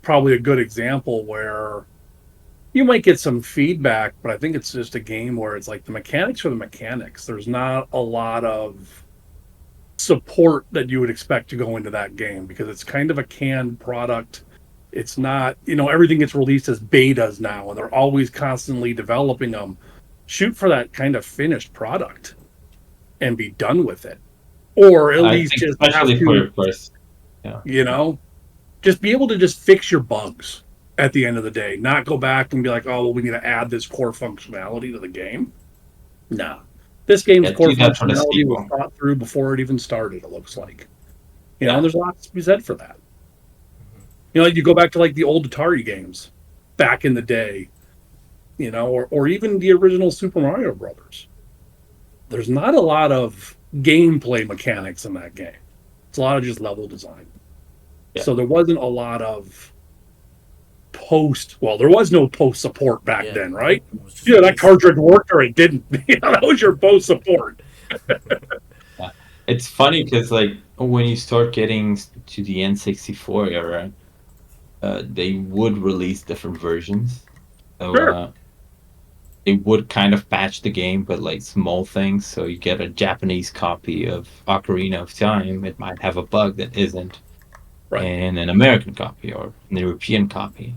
probably a good example where you might get some feedback, but I think it's just a game where it's like the mechanics are the mechanics. There's not a lot of support that you would expect to go into that game because it's kind of a canned product. It's not, everything gets released as betas now, and they're always constantly developing them. Shoot for that kind of finished product and be done with it. Or at least think just especially have for to, your first. Yeah. just be able to just fix your bugs at the end of the day. Not go back and be like, oh, well, we need to add this core functionality to the game. No. This game's core do that for the functionality was sequel. thought through before it even started, it looks like. And there's lots to be said for that. You go back to like the old Atari games back in the day, or even the original Super Mario Brothers. There's not a lot of gameplay mechanics in that game. It's a lot of just level design. Yeah. So there wasn't a lot of there was no post support back then, right? Yeah, that cartridge worked or it didn't. That was your post support. Yeah. It's funny because like when you start getting to the N64 era, they would release different versions. So Sure. they would kind of patch the game, but like small things. So you get a Japanese copy of Ocarina of Time, it might have a bug that isn't, Right. and an American copy or an European copy.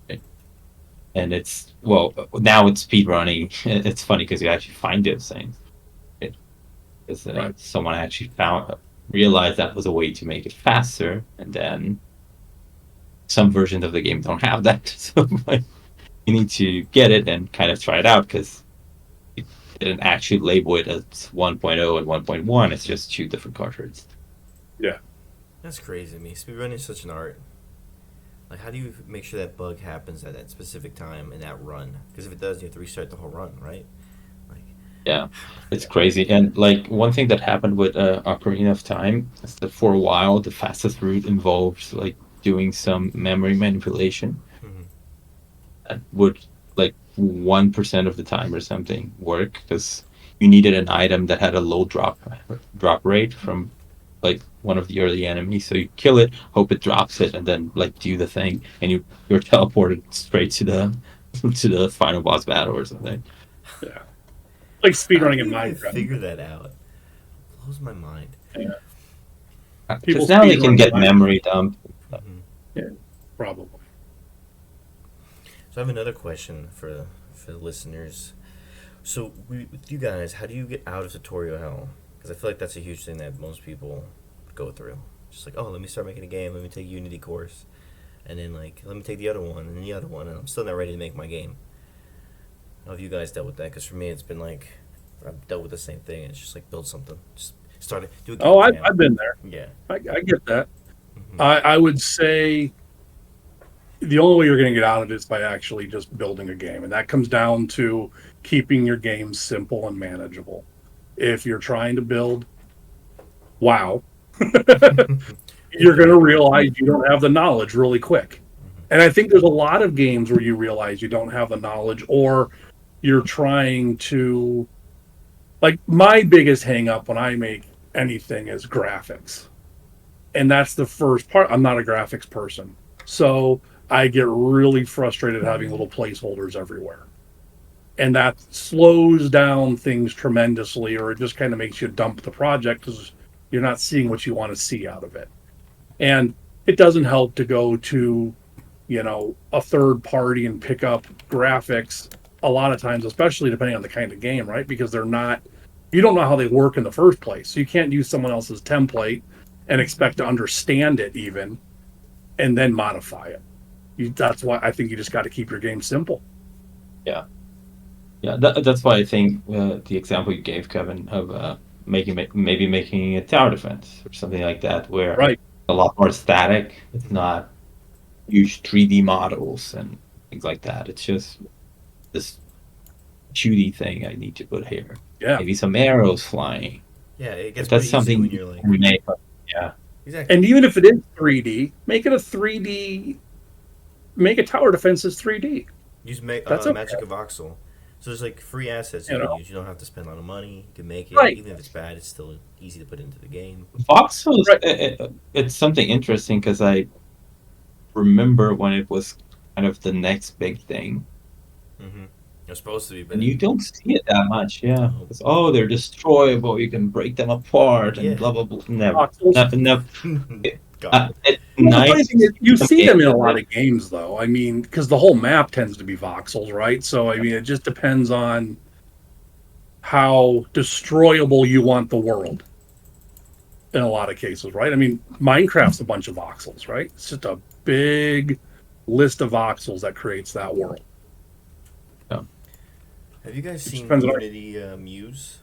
Right? And it's now it's speedrunning. It's funny because you actually find those things. Because Right. someone actually realized that was a way to make it faster, and then some versions of the game don't have that. So like, you need to get it and kind of try it out because it didn't actually label it as 1.0 and 1.1. It's just two different cartridges. Yeah. That's crazy to me. Speedrunning is such an art. Like, how do you make sure that bug happens at that specific time in that run? Because if it does, you have to restart the whole run, right? Yeah, it's crazy. And like one thing that happened with Ocarina of Time is that for a while the fastest route involved like doing some memory manipulation. Mm-hmm. That would like 1% of the time or something work because you needed an item that had a low drop rate from like one of the early enemies. So you kill it, hope it drops it, and then like do the thing, and you're teleported straight to the final boss battle or something. Yeah. Like speedrunning in How do you Minecraft. figure that out? Blows my mind. Yeah. Because now they can speedrun get Minecraft. memory dump. Mm-hmm. Yeah, probably. So I have another question for the listeners. So with you guys, how do you get out of tutorial hell? Because I feel like that's a huge thing that most people go through. Just like, oh, let me start making a game. Let me take a Unity course, and then like let me take the other one and the other one, and I'm still not ready to make my game. How have you guys dealt with that? Because for me, it's been like I've dealt with the same thing. It's just like build something, just start it, do a game Oh, jam. I've been there. Yeah. I get that. Mm-hmm. I would say the only way you're going to get out of it is by actually just building a game. And that comes down to keeping your game simple and manageable. If you're trying to build WoW, you're going to realize you don't have the knowledge really quick. And I think there's a lot of games where you realize you don't have the knowledge, or you're trying to, like, my biggest hang up when I make anything is graphics. And that's the first part. I'm not a graphics person. So I get really frustrated having little placeholders everywhere. And that slows down things tremendously, or it just kind of makes you dump the project because you're not seeing what you want to see out of it. And it doesn't help to go to, a third party and pick up graphics a lot of times, especially depending on the kind of game, right? Because you don't know how they work in the first place. So you can't use someone else's template and expect to understand it even, and then modify it. That's why I think you just got to keep your game simple. Yeah. That's why I think the example you gave, Kevin, of maybe making a tower defense or something like that, where Right. a lot more static. It's not huge 3D models and things like that. It's just this 2D thing I need to put here. Yeah. Maybe some arrows flying. Yeah, it gets But that's pretty easy something when you're like, you make. Yeah. exactly. And even if it is 3D, make it a 3D. Make a tower defense as 3D. Use That's Magic okay. of Voxel. So there's like free assets you You can know? use. You don't have to spend a lot of money. You can make it. Right. Even if it's bad, it's still easy to put into the game. Voxel, Right. it's something interesting because I remember when it was kind of the next big thing. Mm-hmm. They're supposed to be, but And you don't see it that much, yeah. No. It's, they're destroyable. You can break them apart and Yeah. blah blah blah. Never, Voxels. never. God. It's Well, the funny nice. thing is, you see them in a Okay. lot of games, though. I mean, because the whole map tends to be voxels, right? So, I mean, it just depends on how destroyable you want the world in a lot of cases, right? I mean, Minecraft's a bunch of voxels, right? It's just a big list of voxels that creates that world. Have you guys seen depends on- Unity Muse?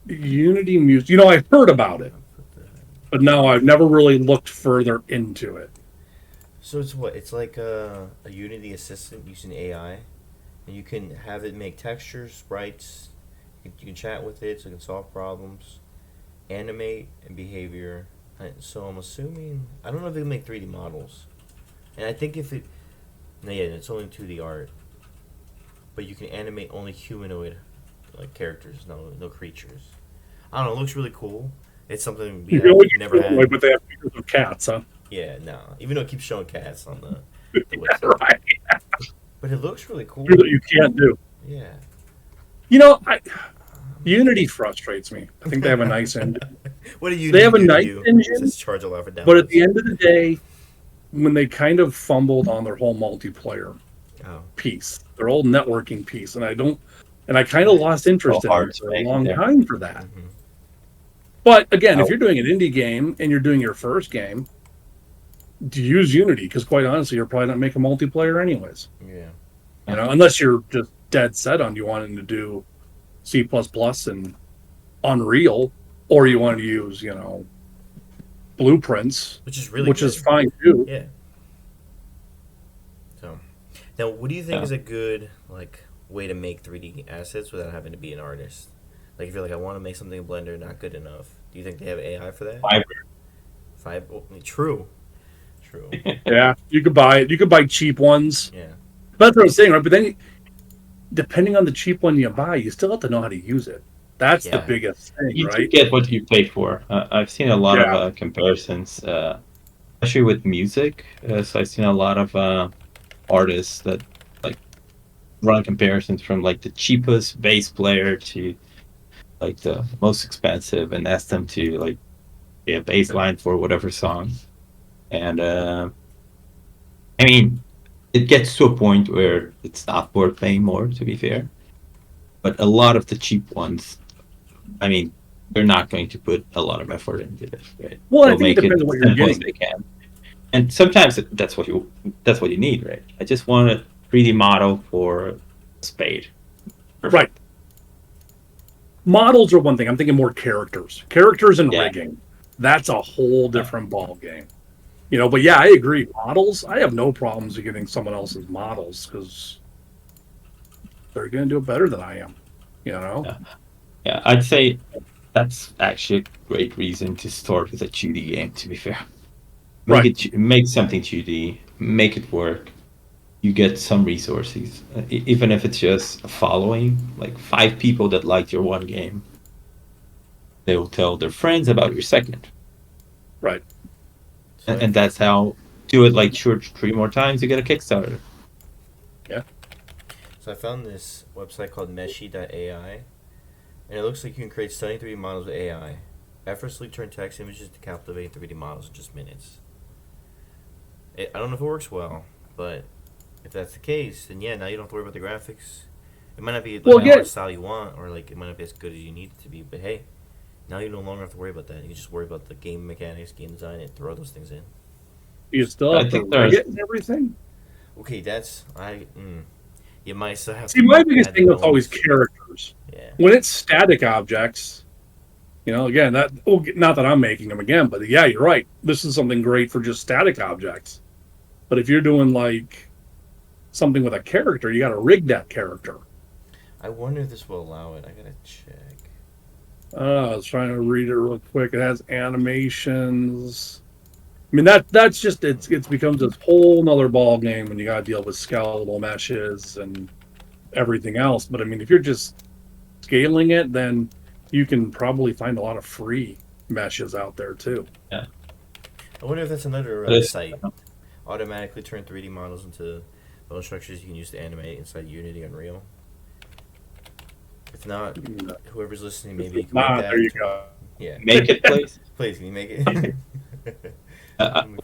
Unity Muse, I've heard about it, I'll put that- but no, I've never really looked further into it. So it's what? It's like a Unity assistant using AI, and you can have it make textures, sprites. You can chat with it, so it can solve problems, animate, and behavior. So I'm assuming I don't know if it can make 3D models, and I think if it, no, yeah, it's only 2D art, but you can animate only humanoid like characters, no creatures. I don't know. It looks really cool. It's something we never had. But they have pictures of cats, huh? Yeah, no. Even though it keeps showing cats on the website. Right. But it looks really cool. That you can't do. Yeah. Unity frustrates me. I think they have a nice engine. What do you? They have a do to nice you? engine, It says charge a lot for downloads. But at the end of the day, when they kind of fumbled on their whole multiplayer Oh. piece, their old networking piece, and I kind of lost interest in hard it to for a make long there. time for that. Mhm. But again, if Oh. you're doing an indie game and you're doing your first game, to use Unity, because quite honestly, you're probably not making multiplayer anyways. Yeah. Unless you're just dead set on you wanting to do C++ and Unreal, or you want to use, blueprints, Which is really which good. is fine too. Yeah. So, now, what do you think is a good way to make 3D assets without having to be an artist? Like, if you're like, I want to make something in Blender, not good enough. Do you think they have AI for that? True. Yeah, you could buy it. You could buy cheap ones. Yeah. That's what I'm saying, right? But then, depending on the cheap one you buy, you still have to know how to use it. That's the Yeah. biggest thing, You right? get what you pay for. I've seen a lot Yeah. of comparisons, especially with music. So I've seen a lot of artists that run comparisons from the cheapest bass player to the most expensive, and ask them to a bass line for whatever song. And I mean, it gets to a point where it's not worth paying more, to be fair. But a lot of the cheap ones, I mean, they're not going to put a lot of effort into this, right? Well, I They'll think it make depends on what you're simple as getting. they can. And sometimes that's what you need, right? I just want a 3D model for a spade. Right. models are one thing. I'm thinking more characters and Yeah. rigging. That's a whole different ball game. But yeah, I agree. Models, I have no problems with getting someone else's models because they're going to do it better than I am. Yeah, I'd say that's actually a great reason to start with a 2D game, to be fair. Make something 2D, make it work. You get some resources, even if it's just a following, like 5 people that liked your one game. They will tell their friends about your second. Right. And that's how, do it like 3 more times, you get a Kickstarter. Yeah. So I found this website called Meshy.ai, and it looks like you can create stunning 3D models with AI. Effortlessly turn text images to captivating 3D models in just minutes. I don't know if it works well, but if that's the case, then yeah, now you don't have to worry about the graphics. It might not be the art style you want, or like it might not be as good as you need it to be, but hey, now you no longer have to worry about that. You can just worry about the game mechanics, game design, and throw those things in. You still have to rig it and everything? Okay, you might still have to. See, my biggest thing is always characters. Yeah. When it's static objects, again, not that I'm making them again, but yeah, you're right. This is something great for just static objects. But if you're doing like something with a character, you got to rig that character. I wonder if this will allow it. I gotta check. I was trying to read it real quick. It has animations. I mean, that's just it's becomes this whole nother ball game when you got to deal with skeletal meshes and everything else. But I mean, if you're just scaling it, then you can probably find a lot of free meshes out there too. Yeah. I wonder if that's another site. Automatically turn 3D models into bone structures you can use to animate inside Unity, Unreal. If not, whoever's listening, maybe you can make that. There you go. Yeah. Make it, please. Please, can you make it?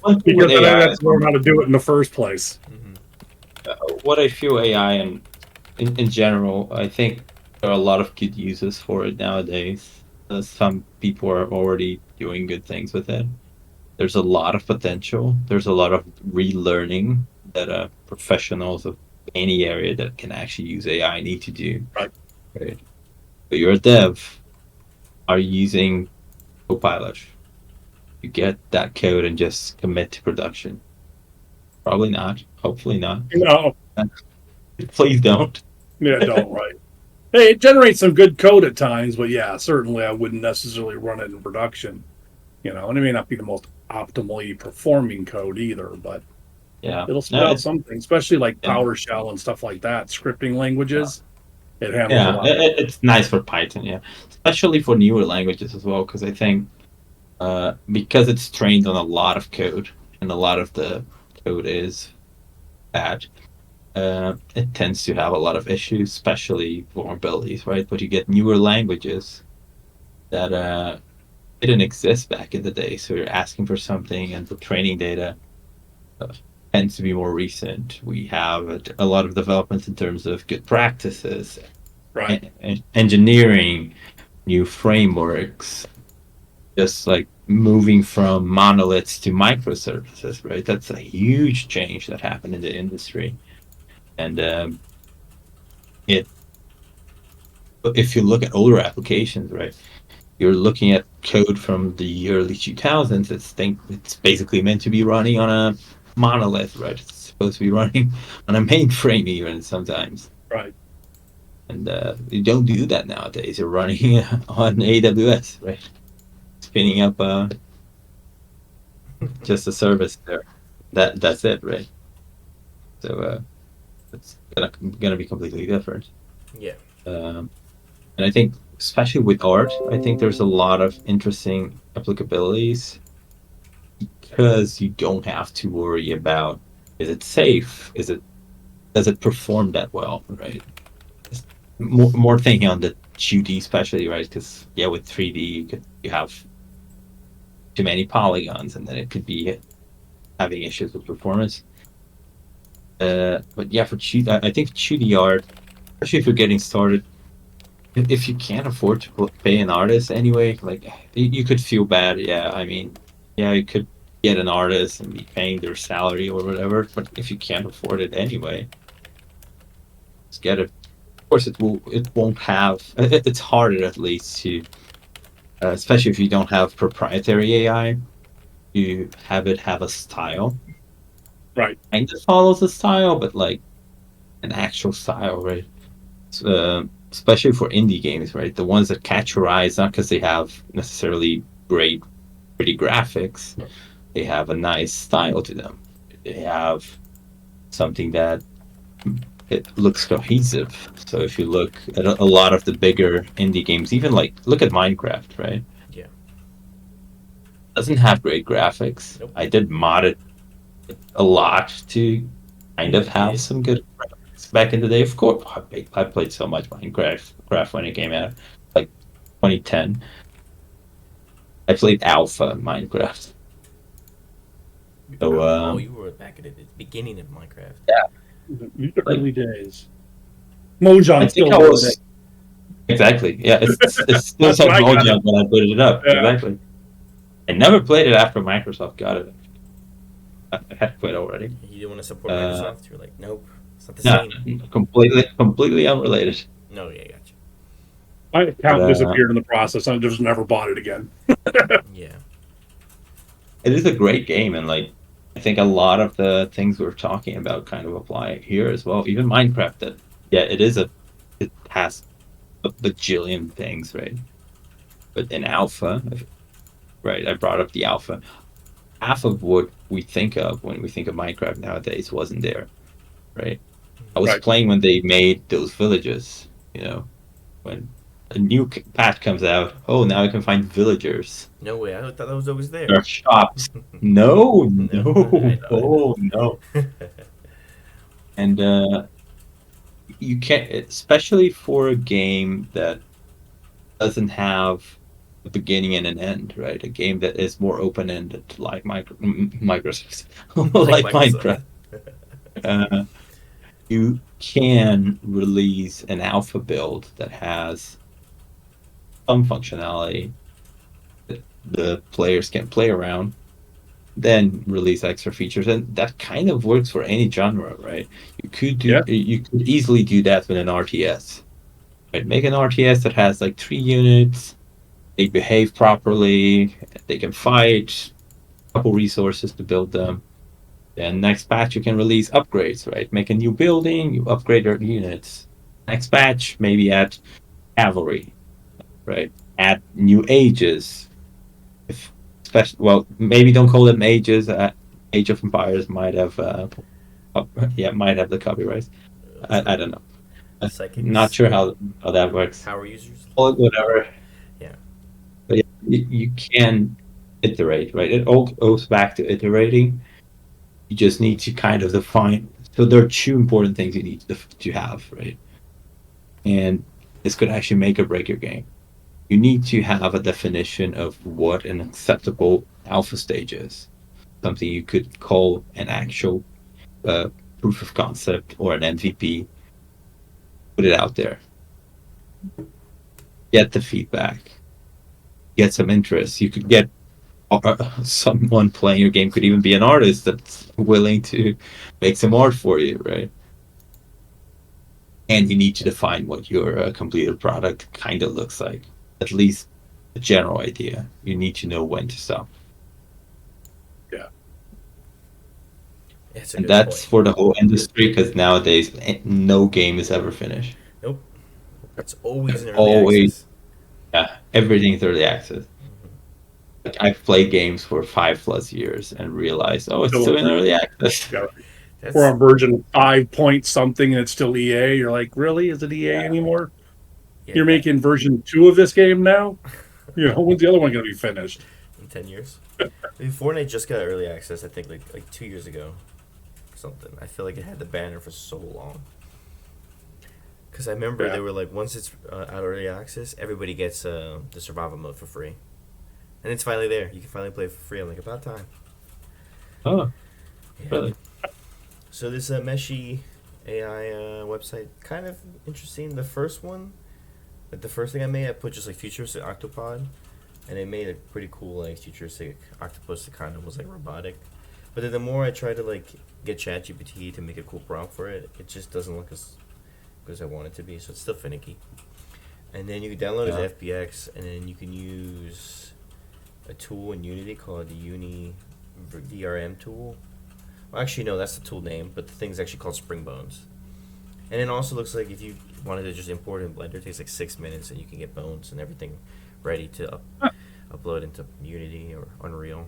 One thing with Because I AI, have to learn how to do it in the first place. what I feel AI and in general, I think there are a lot of good uses for it nowadays. Some people are already doing good things with it. There's a lot of potential. There's a lot of relearning that professionals of any area that can actually use AI need to do. Right. But you're a dev. Are you using Copilot? You get that code and just commit to production? Probably not. Hopefully not. No. Please don't. Yeah, don't, right. Hey, it generates some good code at times, but yeah, certainly I wouldn't necessarily run it in production. And it may not be the most optimally performing code either, but Yeah. it'll spit out something, especially like PowerShell and stuff like that, scripting languages. It handles a lot. It's nice for Python, yeah. Especially for newer languages as well, because I think because it's trained on a lot of code, and a lot of the code is bad, it tends to have a lot of issues, especially vulnerabilities, right? But you get newer languages that didn't exist back in the day, so you're asking for something, and the training data tends to be more recent. We have a lot of developments in terms of good practices, Right. and engineering, new frameworks, just like moving from monoliths to microservices, right? That's a huge change that happened in the industry. And if you look at older applications, right, you're looking at code from the early 2000s. It's basically meant to be running on a monolith, right? It's supposed to be running on a mainframe even sometimes. Right. And you don't do that nowadays. You're running on AWS, right? Spinning up just a service there. That's it, right? So it's gonna be completely different. Yeah. And I think, especially with art, I think there's a lot of interesting applicabilities because you don't have to worry about, is it safe? Does it perform that well, right? Just more thinking on the 2D especially, right? Because with 3D you have too many polygons, and then it could be having issues with performance. But yeah, for 2D, I think 2D art, especially if you're getting started, if you can't afford to pay an artist anyway, like you could feel bad. Yeah, I mean, you could get an artist and be paying their salary or whatever. But if you can't afford it anyway, just get a course, it won't have. It's harder at least to, especially if you don't have proprietary AI, you have it have a style. Right. Kind of follows a style, but like an actual style, right? Especially for indie games, right? The ones that catch your eyes, not because they have necessarily great, pretty graphics, they have a nice style to them. They have something that it looks cohesive. So if you look at a lot of the bigger indie games, even like look at Minecraft, right? Yeah. Doesn't have great graphics. Nope. I did mod it a lot to kind of have some good graphics back in the day. Of course, I played so much Minecraft when it came out, like 2010. I played alpha Minecraft. So you were back at the beginning of Minecraft. yeah, The early days. Mojang I still think I was was exactly. Yeah, it still That's said what I got Mojang when I put it up. Yeah. Exactly. I never played it after Microsoft got it. I had quit already. You didn't want to support Microsoft? You're like, nope, it's not the No, same. completely unrelated. No, yeah, gotcha. My account disappeared in the process. I just never bought it again. Yeah. It is a great game, and like I think a lot of the things we're talking about kind of apply here as well. Even Minecraft, that yeah, it has a bajillion things, right? But in alpha, right? I brought up the alpha. Half of what we think of when we think of Minecraft nowadays wasn't there, right? I was Right. playing when they made those villages, when a new patch comes out. Oh, now I can find villagers. No way. I thought that was always there. There are shops. No, I oh know. no. And you can't, especially for a game that doesn't have a beginning and an end, right? A game that is more open-ended, like Microsoft, like Minecraft. You can release an alpha build that has some functionality that the players can play around, then release extra features, and that kind of works for any genre, right? You could easily do that with an RTS, right? Make an RTS that has like 3 units, they behave properly, they can fight, a couple resources to build them. Then next patch you can release upgrades, right? Make a new building, you upgrade your units. Next patch, maybe add cavalry, right? Add new ages. Well, maybe don't call them ages. Age of Empires might have, might have the copyrights. I don't know. Psychics. Not sure how that works. Power users. Call it whatever. Yeah. But yeah, you can iterate, right? It all goes back to iterating. You just need to kind of define. So there are two important things you need to have, right? And this could actually make or break your game. You need to have a definition of what an acceptable alpha stage is. Something you could call an actual proof of concept or an MVP. Put it out there. Get the feedback. Get some interest. You could get someone playing your game, could even be an artist that's willing to make some art for you, right? And you need to define what your completed product kind of looks like. At least a general idea. You need to know when to stop. Yeah. And that's for the whole industry, because nowadays no game is ever finished. Nope. It's always in early access. Yeah, everything's early access. Like, I've played games for 5+ years and realized, it's still in early access. Yeah. We're on version 5 point something and it's still EA. You're like, really? Is it EA anymore? Yeah, you're making version 2 of this game now? When's the other one going to be finished? In 10 years. Fortnite just got early access, I think, like 2 years ago. Something. I feel like it had the banner for so long. Because I remember they were like, once it's out early access, everybody gets the survival mode for free. And it's finally there. You can finally play it for free. I'm like, about time. Oh, yeah. Really? So this Meshy AI website, kind of interesting. The first one, the first thing I made, I put just like futuristic octopod, and it made a pretty cool like futuristic octopus that kind of was like robotic. But then the more I try to like get ChatGPT to make a cool prompt for it, it just doesn't look as because I want it to be, so it's still finicky. And then you can download his FBX, and then you can use a tool in Unity called the Uni VRM tool. Well, actually, no, that's the tool name, but the thing's actually called Spring Bones. And it also looks like if you wanted to just import in Blender, it takes like 6 minutes, and you can get Bones and everything ready to upload into Unity or Unreal.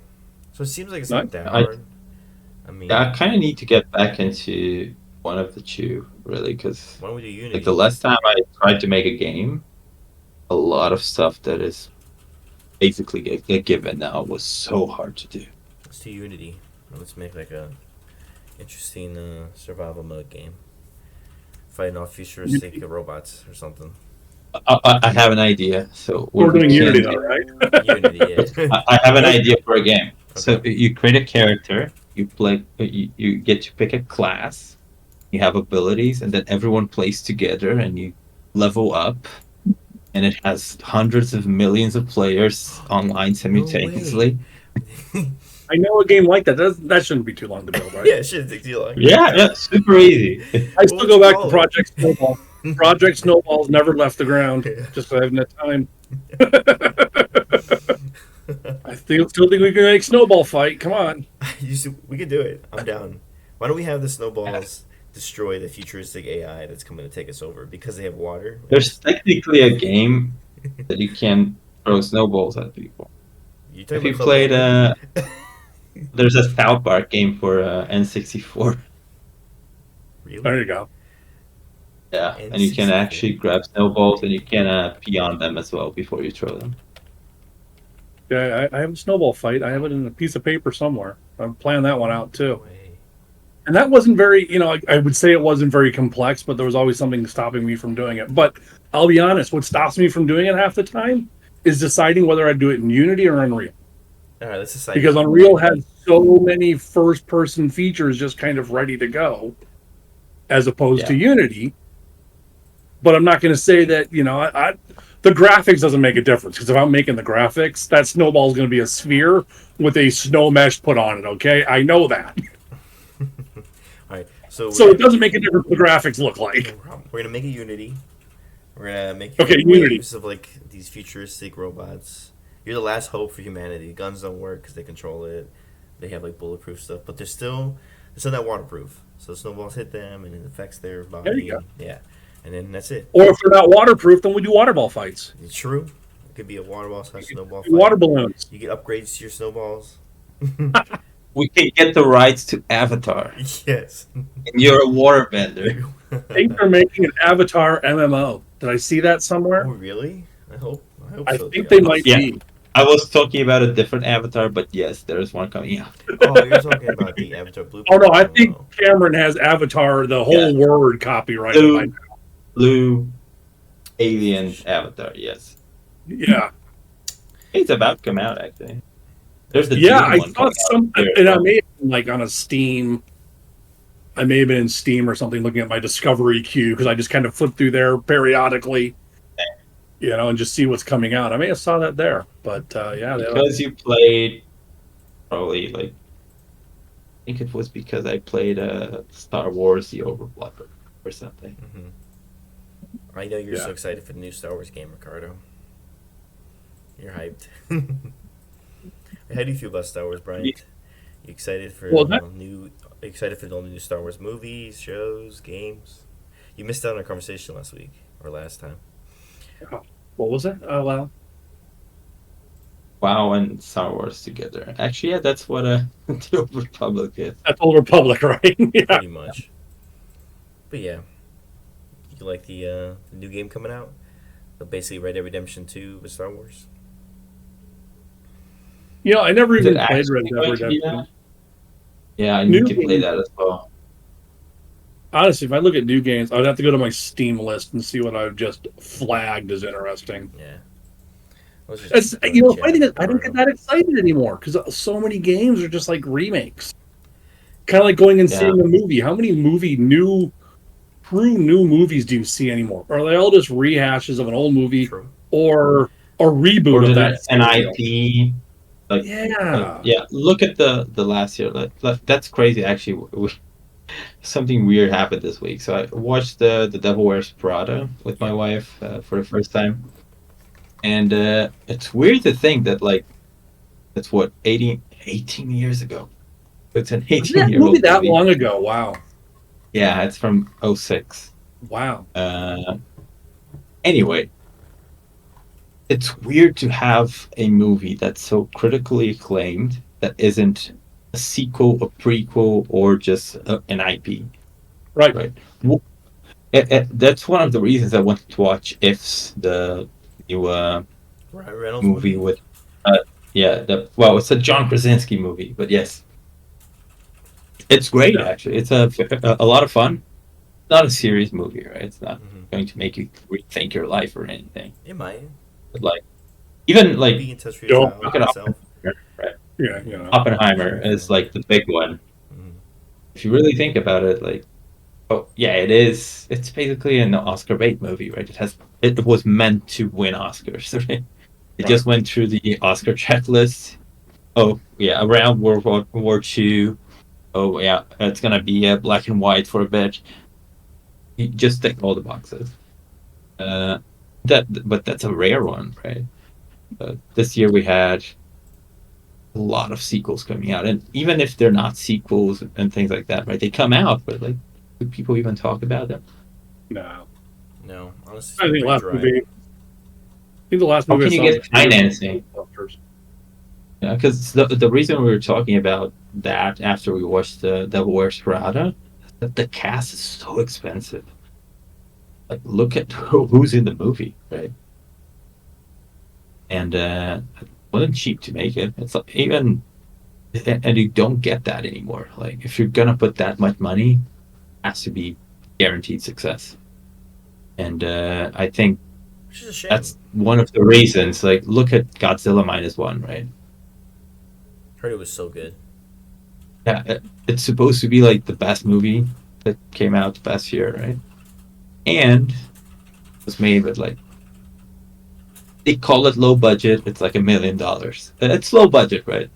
So it seems like it's not that hard. I mean, I kind of need to get back into one of the two, really, because why don't we do Unity? like the last time I tried to make a game, a lot of stuff that is basically a given now was so hard to do. Let's do Unity. Let's make like a interesting survival mode game. Fighting off futuristic robots or something. I have an idea. So we're doing Unity, though, right? Unity, yeah. I have an idea for a game. Okay. So you create a character, you play, you get to pick a class, you have abilities, and then everyone plays together, and you level up, and it has hundreds of millions of players online simultaneously. No I know a game like that. That shouldn't be too long to build, right? Yeah, it shouldn't take too long. Yeah, super easy. I still go back to Project Snowball. Project Snowball's never left the ground. Yeah. Just so I have enough time. I still think we can make Snowball fight. Come on. We could do it. I'm down. Why don't we have the snowballs destroy the futuristic AI that's coming to take us over because they have water? There's technically a game that you can throw snowballs at people. If you played, there's a South Park game for N64. Really? There you go. Yeah, and you can actually grab snowballs and you can pee on them as well before you throw them. Yeah, I have a Snowball fight. I have it in a piece of paper somewhere. I'm planning that one out too. And that wasn't very, I would say it wasn't very complex, but there was always something stopping me from doing it. But I'll be honest, what stops me from doing it half the time is deciding whether I do it in Unity or Unreal. All right, let's decide. Because Unreal has so many first-person features just kind of ready to go, as opposed to Unity. But I'm not going to say that, the graphics doesn't make a difference. Because if I'm making the graphics, that snowball is going to be a sphere with a snow mesh put on it, okay? I know that. All right, so it doesn't make a difference what the graphics look like. No problem. We're going to make a Unity. We're going to make Unity of like these futuristic robots. You're the last hope for humanity. Guns don't work because they control it. They have like bulletproof stuff, but they're still not waterproof. So snowballs hit them and it affects their body. There you go. Yeah, and then that's it. Or if they're not waterproof, then we do water ball fights. It's true. It could be a water ball slash snowball fight. Water balloons. You get upgrades to your snowballs. We can get the rights to Avatar. Yes. And you're a waterbender. I think they're making an Avatar MMO. Did I see that somewhere? Oh, really? I hope I so. think they might be. I was talking about a different Avatar, but yes, there is one coming out. Oh, you're talking about the Avatar Blue. Oh, no, I think Cameron has Avatar, the whole word copyrighted. Blue Alien Avatar, yes. Yeah. It's about to come out, actually. There's the I saw some, and I may have been like on a Steam. I may have been in Steam or something looking at my Discovery queue because I just kind of flip through there periodically, and just see what's coming out. I may have saw that there, but because you played probably like I think it was because I played Star Wars: The Old Republic or something. Mm-hmm. I know you're so excited for the new Star Wars game, Ricardo. You're hyped. How do you feel about Star Wars, Bryant? You excited for excited for all the new Star Wars movies, shows, games? You missed out on a conversation last week or last time. What was it? WoW and Star Wars together. Actually, that's what the Old Republic is. That's Old Republic, right? Yeah. Pretty much. But yeah, you like the new game coming out? Basically, Red Dead Redemption 2 with Star Wars. I never even played Red Dead Redemption. Yeah, I need to play that as well. Honestly, if I look at new games, I'd have to go to my Steam list and see what I've just flagged as interesting. Yeah. It's, funny is I don't get that excited anymore because so many games are just like remakes. Kind of like going and seeing a movie. How many new movies do you see anymore? Are they all just rehashes of an old movie or a reboot of that? An IP. Look at the last year. That's crazy. Actually, something weird happened this week. So I watched the Devil Wears Prada with my Yeah. wife for the first time, and it's weird to think that like that's what 18 years ago. It's an Wasn't that movie 18-year-old that movie. long ago? Wow. Yeah, it's from '06. Wow. Anyway, it's weird to have a movie that's so critically acclaimed that isn't a sequel, a prequel, or just an IP. Right. Right. That's one of the reasons I wanted to watch If's the new Ryan Reynolds movie movie. with uh well, it's a John Krasinski movie, but yes, it's great Yeah. actually. It's a lot of fun. Not a serious movie, right? It's not Mhm. going to make you rethink your life or anything. It might But like even like be in touch with Don't your look child at itself. Oppenheimer, right? Yeah. You know. Oppenheimer is like the big one. Mhm. If you really think about it, like oh yeah, it is. It's basically an Oscar bait movie, right? It was meant to win Oscars. Right? It Right. just went through the Oscar checklist. Oh yeah, around World War II. Oh yeah, it's gonna be black and white for a bit. You just tick all the boxes. Uh, but that's a rare one, right? This year we had a lot of sequels coming out, and even if they're not sequels and things like that, right? They come out, but like, do people even talk about them? No. No, honestly, it's I been think pretty last dry. movie. I think the last How movie. can I you saw get financing? was- Yeah, because the reason we were talking about that after we watched the Devil Wears Prada, is that the cast is so expensive. Like, look at who's in the movie, right? And it wasn't cheap to make it. It's like even, and you don't get that anymore. Like, if you're gonna put that much money, it has to be guaranteed success. And I think Which is a shame. that's one of the reasons. Like, look at Godzilla -1, right? Heard it was so good. Yeah, it's supposed to be like the best movie that came out the past year, right? And it was made with like they call it low budget. It's like $1 million. It's low budget, right?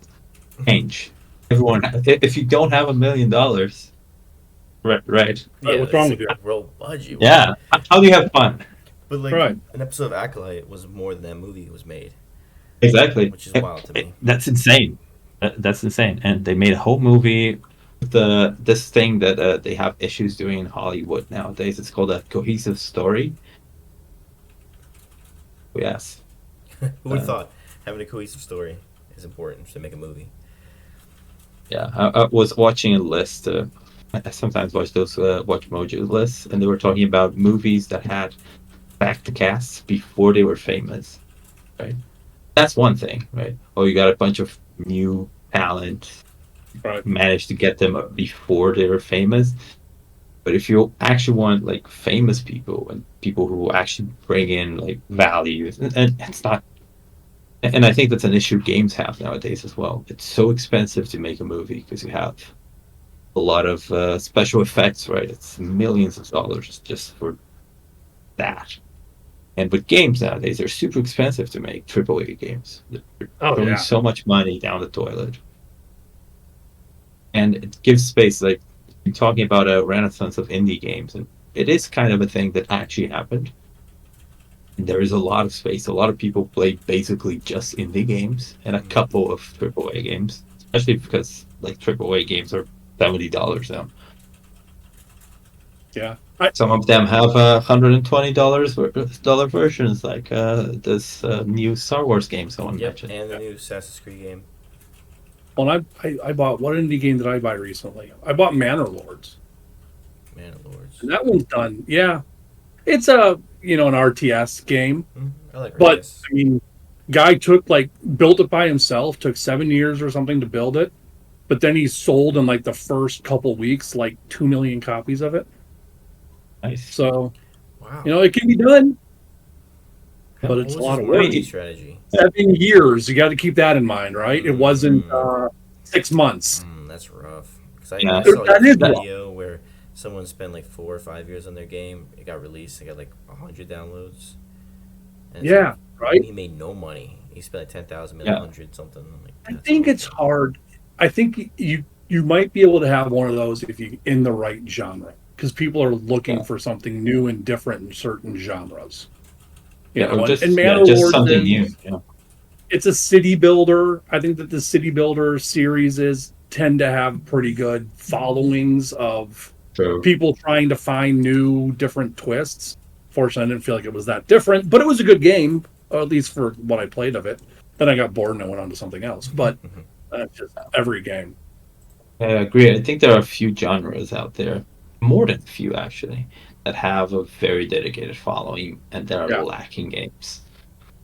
Change. Everyone, if you don't have $1 million, right? Right, what's wrong with you? Real budget. Yeah. How do you have fun? But like Right. an episode of Acolyte was more than that movie was made, Exactly. which is wild to me. That's insane. That's insane. And they made a whole movie. This thing that they have issues doing in Hollywood nowadays. It's called a cohesive story. Yes. Who would have Uh, thought having a cohesive story is important to make a movie? Yeah, I was watching a list. I sometimes watch those Watch Mojo lists, and they were talking about movies that had backed casts before they were famous. Right, that's one thing, right? Oh, you got a bunch of new talent, Right. managed to get them before they were famous. But if you actually want like famous people and people who actually bring in like value, and it's not. And I think that's an issue games have nowadays as well. It's so expensive to make a movie because you have a lot of special effects, right? It's millions of dollars just for that. And with games nowadays, they're super expensive to make AAA games. They're Oh throwing yeah. so much money down the toilet. And it gives space, like, you're talking about a renaissance of indie games. And it is kind of a thing that actually happened. And there is a lot of space. A lot of people play basically just indie games and a couple of AAA games, especially because like AAA games are $70 now. Yeah. Some of them have $120 versions, like this new Star Wars game someone Yep, mentioned. and the new Assassin's Creed game. Well, I bought what indie game did I buy recently? I bought Manor Lords, Man of Lords. and that one's done. Yeah, it's an RTS game, I like but RTS. I mean, guy built it by himself. Took 7 years or something to build it, but then he sold in like the first couple weeks like 2 million copies of it. Nice. So Wow. it can be done, but What it's a was lot his of work. marketing strategy? 7 years. You got to keep that in mind, right? It wasn't 6 months. That's rough. Because I Yeah. saw That a is rough. video where someone spent like 4 or 5 years on their game. It got released. It got like 100 downloads. And it's Yeah, like, right. He made no money. He spent like 10,000, made Yeah. 100 something. I'm like, I that's think awful. it's hard. I think you might be able to have one of those if you in the right genre, because people are looking for something new and different in certain genres. And Manor just Lords something new. Yeah. It's a city builder. I think that the city builder series tend to have pretty good followings of True. people trying to find new, different twists. Fortunately, I didn't feel like it was that different, but it was a good game, or at least for what I played of it. Then I got bored and I went on to something else. But that's just every game. I agree. I think there are a few genres out there, more than a few actually, that have a very dedicated following and that are lacking games.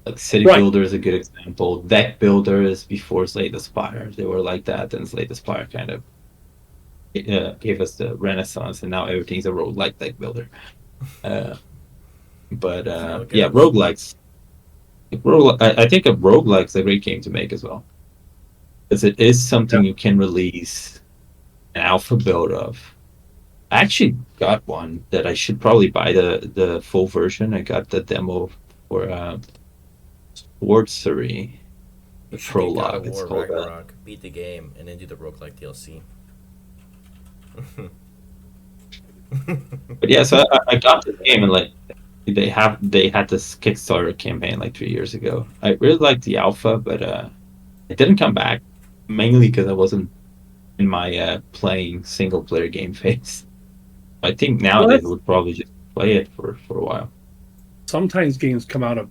Like City Builder is a good example. Deck Builder is before Slay the Spire. They were like that, and Slay the Spire kind of gave us the renaissance, and now everything's a roguelike deck builder. Roguelikes. I think a roguelike's a great game to make as well. Because it is something you can release an alpha build of. I actually got one that I should probably buy the full version. I got the demo for Sorcery. The prologue. It's called Ragnarok. Beat the game and then do the roguelike DLC. But yeah, so I got this game and like they had this Kickstarter campaign like 3 years ago. I really liked the alpha, but it didn't come back mainly because I wasn't in my playing single player game phase. I think nowadays would probably just play it for a while. Sometimes games come out,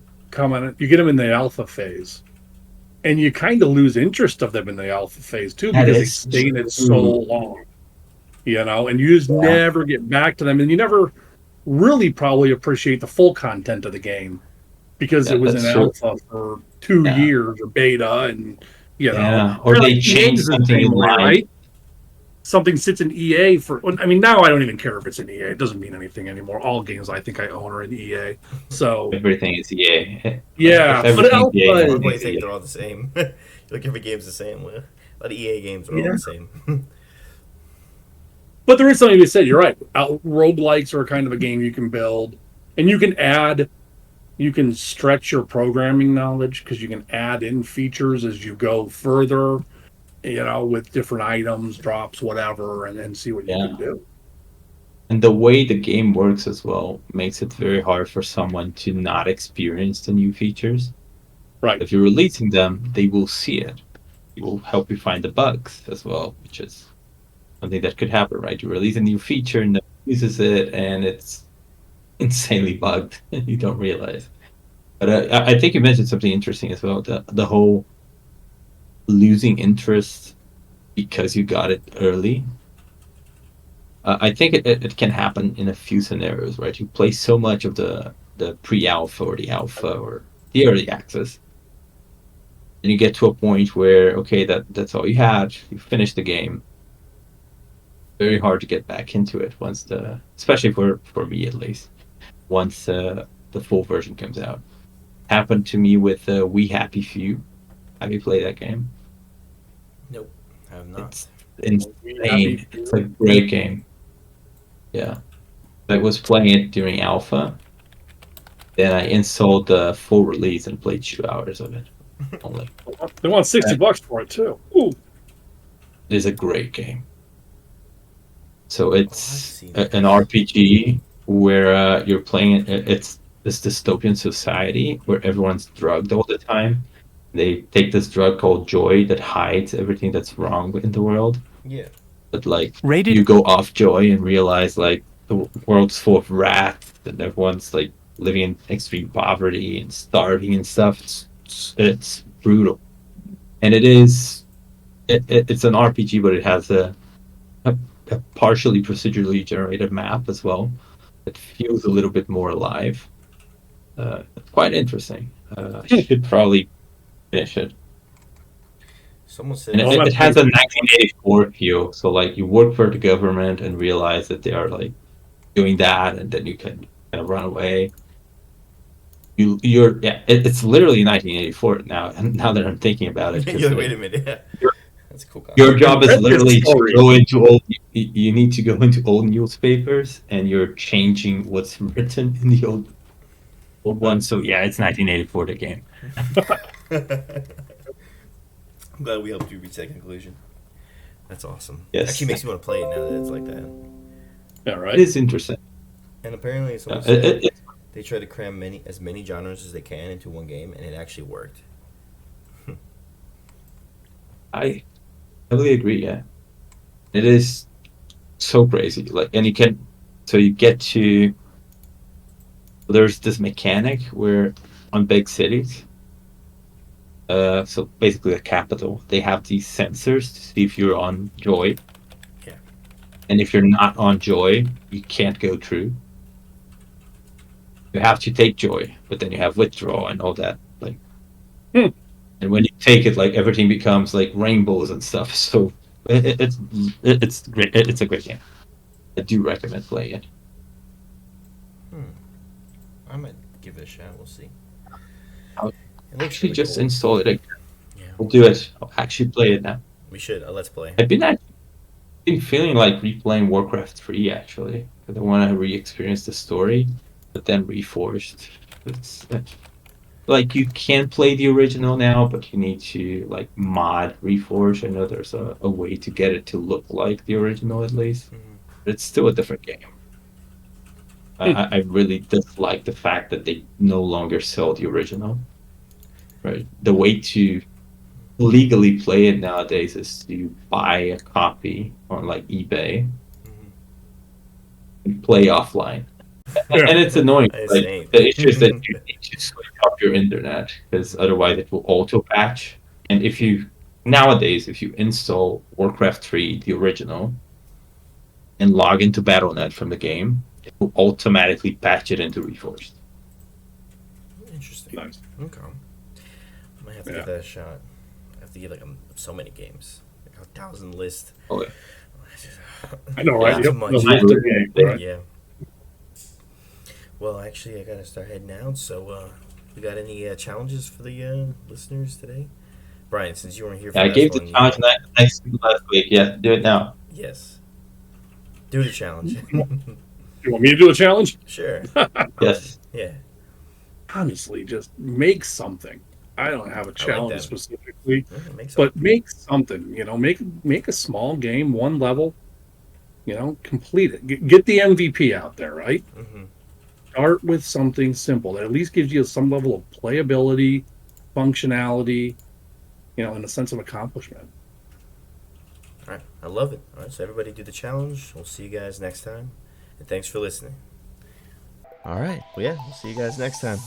you get them in the alpha phase, and you kind of lose interest of them in the alpha phase too because they stay in it so long, and you just never get back to them, and you never really probably appreciate the full content of the game because it was in alpha for 2 years or beta, and or they changed something in line. Right? Something sits in EA now I don't even care if it's in EA. It doesn't mean anything anymore. All games I think I own are in EA. So everything is EA. Yeah, but alpha I think they're all the same. Like every game's the same. A lot of EA games are all the same. But there is something to be said. You're right. Roguelikes are kind of a game you can build, and you can stretch your programming knowledge because you can add in features as you go further. With different items, drops, whatever, and then see what you can do. And the way the game works as well makes it very hard for someone to not experience the new features. Right. If you're releasing them, they will see it. It will help you find the bugs as well, which is something that could happen, right? You release a new feature and no one uses it, and it's insanely bugged, and you don't realize. But I think you mentioned something interesting as well, the whole losing interest because you got it early. I think it can happen in a few scenarios, right? You play so much of the pre-alpha or the alpha or the early access, and you get to a point where that's all you had. You finish the game. Very hard to get back into it especially for me at least, once the full version comes out. Happened to me with We Happy Few. Have you played that game? Nope, I have not. It's insane. It's a great game. Yeah. I was playing it during alpha. Then I installed the full release and played 2 hours of it. Only. They want $60 for it too. Ooh. It is a great game. So it's an RPG where you're playing. It's this dystopian society where everyone's drugged all the time. They take this drug called Joy that hides everything that's wrong in the world. Yeah. But you go off Joy and realize the world's full of rats and everyone's living in extreme poverty and starving and stuff. It's brutal, and it's an RPG, but it has a partially procedurally generated map as well. It feels a little bit more alive. Quite interesting. I should probably finish it. Someone said it has a 1984 feel. So you work for the government and realize that they are doing that, and then you can kind of run away. It's literally 1984 now. And now that I'm thinking about it, wait a minute. That's a cool concept. Your job is literally to go into old. You need to go into old newspapers, and you're changing what's written in the old one. So it's 1984 the game. I'm glad we helped you reach that conclusion. That's awesome. Yes. Actually makes me want to play it now that it's like that. Yeah, right. It is interesting. And apparently someone Yeah, said they try to cram as many genres as they can into one game, and it actually worked. I totally agree. Yeah, it is so crazy. Like, and you get to. There's this mechanic where on big cities, so basically the capital, they have these sensors to see if you're on Joy. Yeah. And if you're not on Joy, you can't go through. You have to take Joy, but then you have withdraw and all that. Like, and when you take it, like everything becomes like rainbows and stuff. So it's great. It's a great game. I do recommend playing it. I might give it a shot. We'll see. I'll It looks actually really just cool. install it. Yeah. We'll do it. I'll actually play it now. We should. Let's play. I've been feeling like replaying Warcraft 3 actually, because I want to re-experience the story, but then Reforged. It's like you can play the original now, but you need to like mod Reforged. I know there's a way to get it to look like the original at least, but it's still a different game. I really dislike the fact that they no longer sell the original. Right, the way to legally play it nowadays is to buy a copy on like eBay and play offline. And it's annoying. Like, the issue is that you need to switch off your internet because otherwise it will auto patch. And if you install Warcraft 3, the original, and log into Battle.net from the game, it will automatically patch it into Reforged. Interesting. Nice. Okay. I might have to give that a shot. I have to get like so many games, like 1,000 list. Oh yeah. I know, right? Too Yep. much. The list of games, right? Yeah. Well, actually, I gotta start heading out. So, we got any challenges for the listeners today? Brian, since you weren't here for I the gave last the one, challenge next last week. Yeah, do it now. yes. Do the challenge. You want me to do a challenge? Sure. Yes. Yeah. Honestly, just make something. I don't have a challenge that. specifically, Yeah, make but make something. Make a small game, one level. Complete it. Get the MVP out there, right? Mm-hmm. Start with something simple that at least gives you some level of playability, functionality, and a sense of accomplishment. All right. I love it. All right. So everybody do the challenge. We'll see you guys next time. And thanks for listening. All right. Well, yeah. We'll see you guys next time.